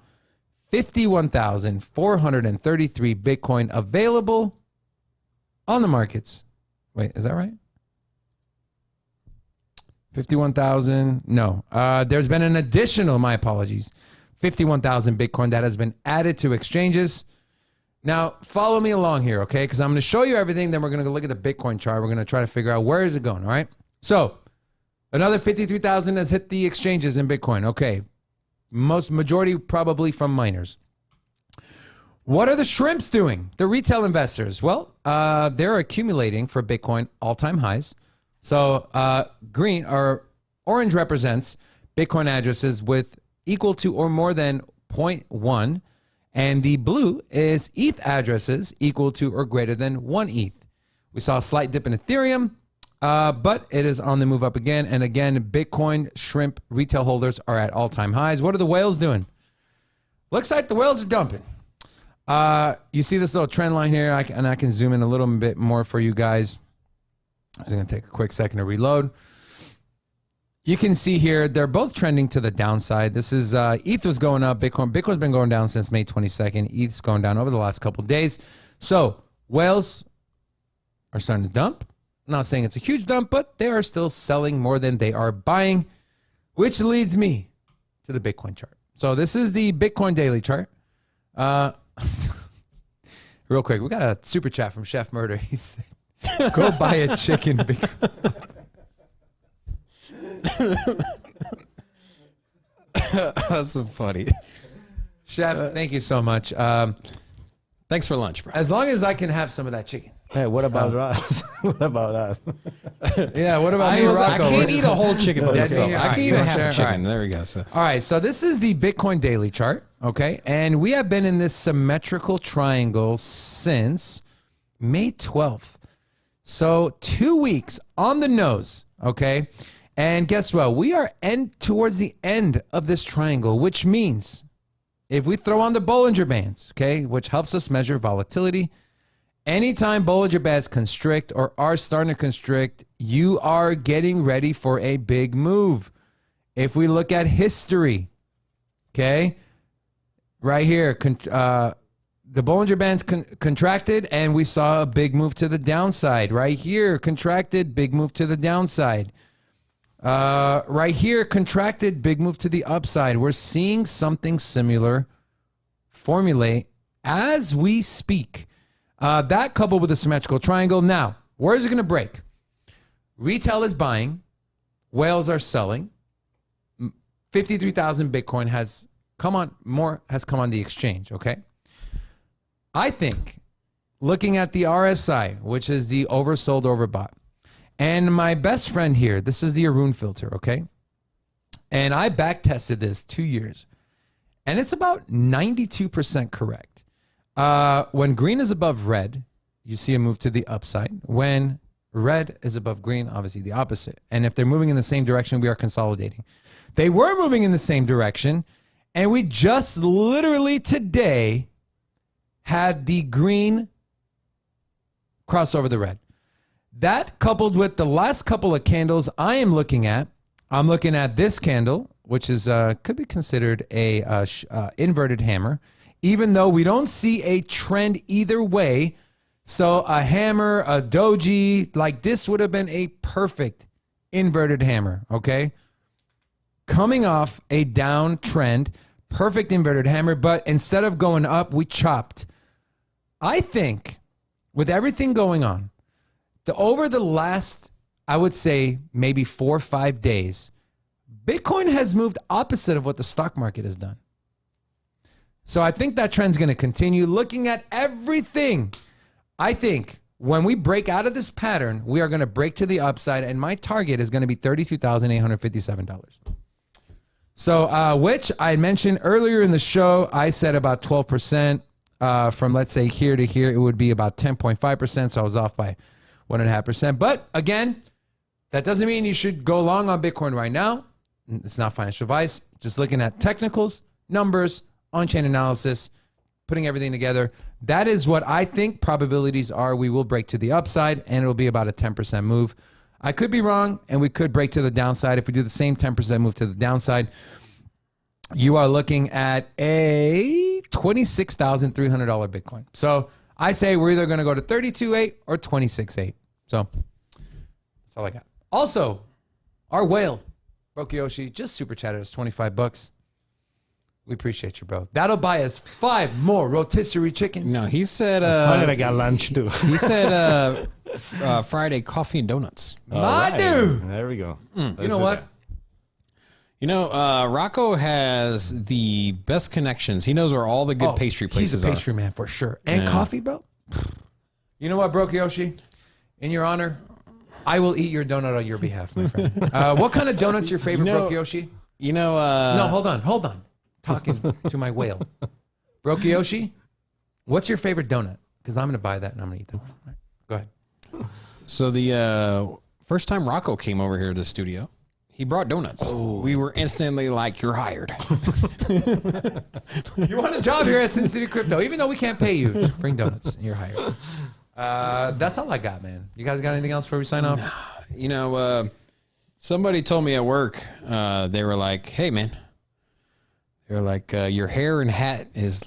51,433 Bitcoin available on the markets. Wait, is that right? 51,000. No, there's been an additional, my apologies, 51,000 Bitcoin that has been added to exchanges. Now, follow me along here, okay? Because I'm going to show you everything. Then we're going to look at the Bitcoin chart. We're going to try to figure out where is it going, all right? So, another 53,000 has hit the exchanges in Bitcoin. Okay, majority probably from miners. What are the shrimps doing? The retail investors. Well, they're accumulating for Bitcoin all-time highs. So green or orange represents Bitcoin addresses with equal to or more than 0.1. And the blue is ETH addresses equal to or greater than 1 ETH. We saw a slight dip in Ethereum, but it is on the move up again. And again, Bitcoin shrimp retail holders are at all-time highs. What are the whales doing? Looks like the whales are dumping. You see this little trend line here, and I can zoom in a little bit more for you guys. I'm just going to take a quick second to reload. You can see here, they're both trending to the downside. This is ETH was going up. Bitcoin's been going down since May 22nd. ETH's going down over the last couple of days. So whales are starting to dump. I'm not saying it's a huge dump, but they are still selling more than they are buying, which leads me to the Bitcoin chart. So this is the Bitcoin daily chart. Real quick, we got a super chat from Chef Murder. He said, go buy a chicken. That's so funny. Chef, thank you so much. Thanks for lunch, bro. As long as I can have some of that chicken. Hey, what about us? What about us? Yeah, what about I me, Rocco? can't eat a whole chicken by Yeah, myself. yeah, I can you eat wanna half share? a chicken. All right. There we go. So. All right, so this is the Bitcoin daily chart, okay? And we have been in this symmetrical triangle since May 12th. So 2 weeks on the nose, okay? And guess what? We are towards the end of this triangle, which means if we throw on the Bollinger Bands, okay, which helps us measure volatility, anytime Bollinger Bands constrict or are starting to constrict, you are getting ready for a big move. If we look at history, okay, right here, the Bollinger Bands contracted and we saw a big move to the downside. Right here, contracted, big move to the downside. Right here, contracted, big move to the upside. We're seeing something similar formulate as we speak. That coupled with a symmetrical triangle. Now, where is it going to break? Retail is buying. Whales are selling. 53,000 Bitcoin has come on the exchange, okay? I think looking at the RSI, which is the oversold, overbought, and my best friend here, this is the Arun filter, okay? And I back tested this 2 years, and it's about 92% correct. When green is above red, you see a move to the upside. When red is above green, obviously the opposite. And if they're moving in the same direction, we are consolidating. They were moving in the same direction, and we just literally today had the green cross over the red. That coupled with the last couple of candles I'm looking at this candle, which is could be considered a inverted hammer, even though we don't see a trend either way. So a hammer, a doji, like this would have been a perfect inverted hammer, okay? Coming off a downtrend, perfect inverted hammer, but instead of going up, we chopped. I think with everything going on, over the last, I would say maybe 4 or 5 days, Bitcoin has moved opposite of what the stock market has done. So I think that trend's going to continue. Looking at everything, I think when we break out of this pattern, we are going to break to the upside, and my target is going to be $32,857. So, which I mentioned earlier in the show, I said about 12% from, let's say, here to here, it would be about 10.5%. So I was off by 1.5%. But again, that doesn't mean you should go long on Bitcoin right now. It's not financial advice. Just looking at technicals, numbers, on-chain analysis, putting everything together. That is what I think probabilities are. We will break to the upside, and it'll be about a 10% move. I could be wrong, and we could break to the downside. If we do the same 10% move to the downside, you are looking at a $26,300 Bitcoin. So I say we're either going to go to 32.8 or 26.8. So that's all I got. Also, our whale, Brokyoshi, just super chatted us $25. We appreciate you, bro. That'll buy us 5 more rotisserie chickens. No, he said. Finally, I got lunch too. He said Friday coffee and donuts. My dude. There we go. You know what? You know, Rocco has the best connections. He knows where all the good pastry places He's a pastry man for sure. And coffee, bro. You know what, Brokyoshi? In your honor, I will eat your donut on your behalf, my friend. What kind of donut's your favorite, Brokyoshi? You know, No, hold on. Talking to my whale. Brokyoshi, what's your favorite donut? Because I'm going to buy that and I'm going to eat that one. Right, go ahead. So the first time Rocco came over here to the studio, he brought donuts. Oh. We were instantly like, you're hired. You want a job here at Sin City Crypto. Even though we can't pay you, just bring donuts and you're hired. That's all I got, man. You guys got anything else before we sign off? You know, somebody told me at work, they were like, hey, man. They're like, your hair and hat is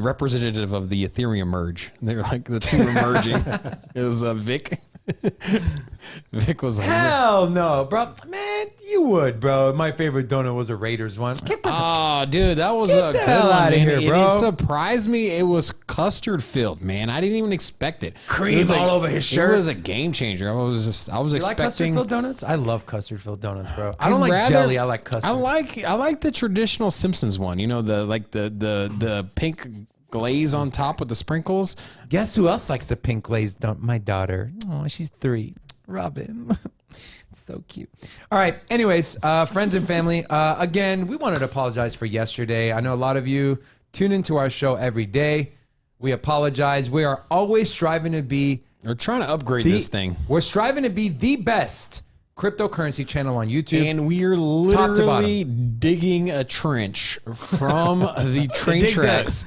representative of the Ethereum merge. They're like the two emerging. It was Vic. Vic was like, Hell no, bro. Man, you would, bro. My favorite donut was a Raiders one. Get the oh, dude, that was Get a the good hell one, outta man. here, bro. It surprised me. It was custard filled, man. I didn't even expect it. Cream It was all over his shirt. It was a game changer. I was You like custard expecting. filled donuts? I love custard filled donuts, bro. I don't like jelly. I like custard. I like the traditional Simpsons one. You know, the pink glaze on top with the sprinkles. Guess who else likes the pink glazed donut? My daughter. Oh, she's 3. Robin. So cute. All right. Anyways, friends and family, again, we wanted to apologize for yesterday. I know a lot of you tune into our show every day. We apologize. We are always striving to be. We're trying to upgrade this thing. We're striving to be the best cryptocurrency channel on YouTube. And we're Top to literally bottom. digging a trench from the train Dig tracks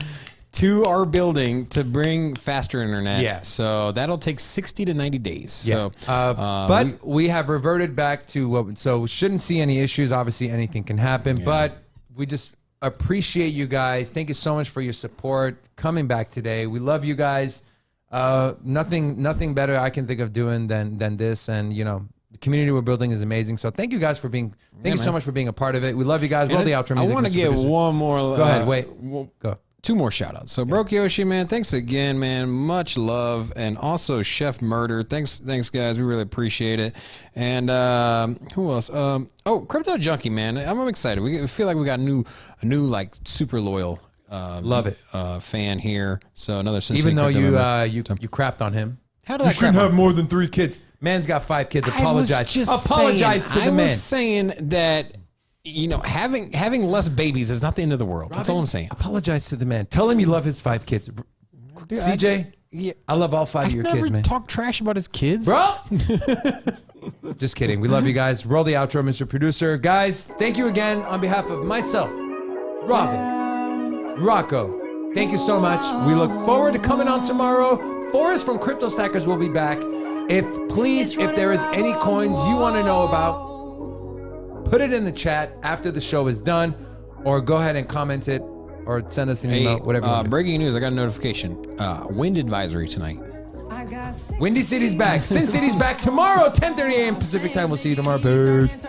to our building to bring faster internet. Yeah. So that'll take 60 to 90 days. Yeah. So, But we have reverted back to what, so we shouldn't see any issues. Obviously, anything can happen, but we just appreciate you guys. Thank you so much for your support coming back today. We love you guys. Nothing better I can think of doing than this. And, you know, the community we're building is amazing. So thank you guys for being, thank you so much for being a part of it. We love you guys. Roll the outro music. I want to Mr. give Producer. one more. Go ahead. Wait. Go. 2 more shout outs. So Broke Yoshi, man, thanks again, man. Much love. And also Chef Murder. Thanks guys. We really appreciate it. And who else? Crypto Junkie, man. I'm excited. We feel like we got a new like super loyal Love it. fan here. So another Even though you member. you crapped on him. How did I crap on- more than 3 kids. Man's got 5 kids. Apologize. Apologize to the I man. was saying that, you know, having less babies is not the end of the world. That's all I'm saying. Apologize to the man. Tell him you love his 5 kids. Dude, CJ, I love all 5 of your never kids, man. talk trash about his kids, Bro! Just kidding. We love you guys. Roll the outro, Mr. Producer. Guys, thank you again on behalf of myself, Robin, Rocco. Thank you so much. We look forward to coming on tomorrow. Forrest from Crypto Stackers will be back. If there is any coins you want to know about, put it in the chat after the show is done, or go ahead and comment it, or send us an email, whatever. you want to do. Breaking news, I got a notification. Wind advisory tonight. Windy City's back. Sin City's back tomorrow, 10:30 a.m. Pacific time. We'll see you tomorrow. Peace.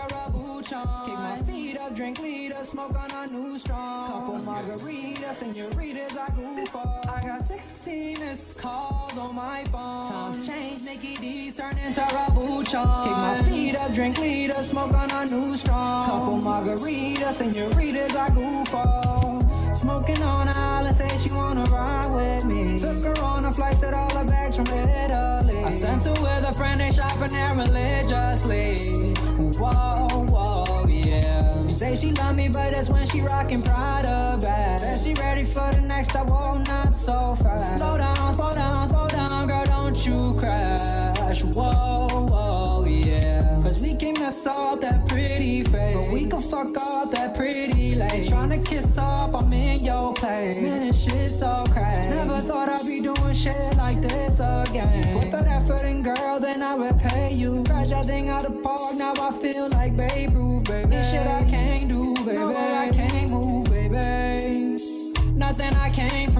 Drink leader, smoke on a new strong. Couple margaritas, senoritas, I goof off. I got 16 missed calls on my phone. Times change, Mickey D's turn into Rabuchon. Kick my feet up, drink leader, smoke on a new strong. Couple margaritas, senoritas, I goof off. Smoking on a island, say she wanna ride with me. Took her on a flight, said all her bags from Italy. I sent her with a friend, they shopping there religiously. Whoa, whoa, yeah. Say she love me, but that's when she rockin' Prada bag. Said she ready for the next step, whoa, not so fast. Slow down, slow down, slow down, girl, don't you crash. Whoa, whoa, yeah. Cause we can mess up that pretty face, but we can fuck up that pretty lace. Tryna kiss up, I'm in your place. Man, this shit so crazy. Never thought I'd be doing shit like this again. Put that effort in, girl, then I will pay you. Crash that thing out the park, now I feel like Babe Ruth, baby. This shit I can't do, baby. No, I can't move, baby. Nothing I can't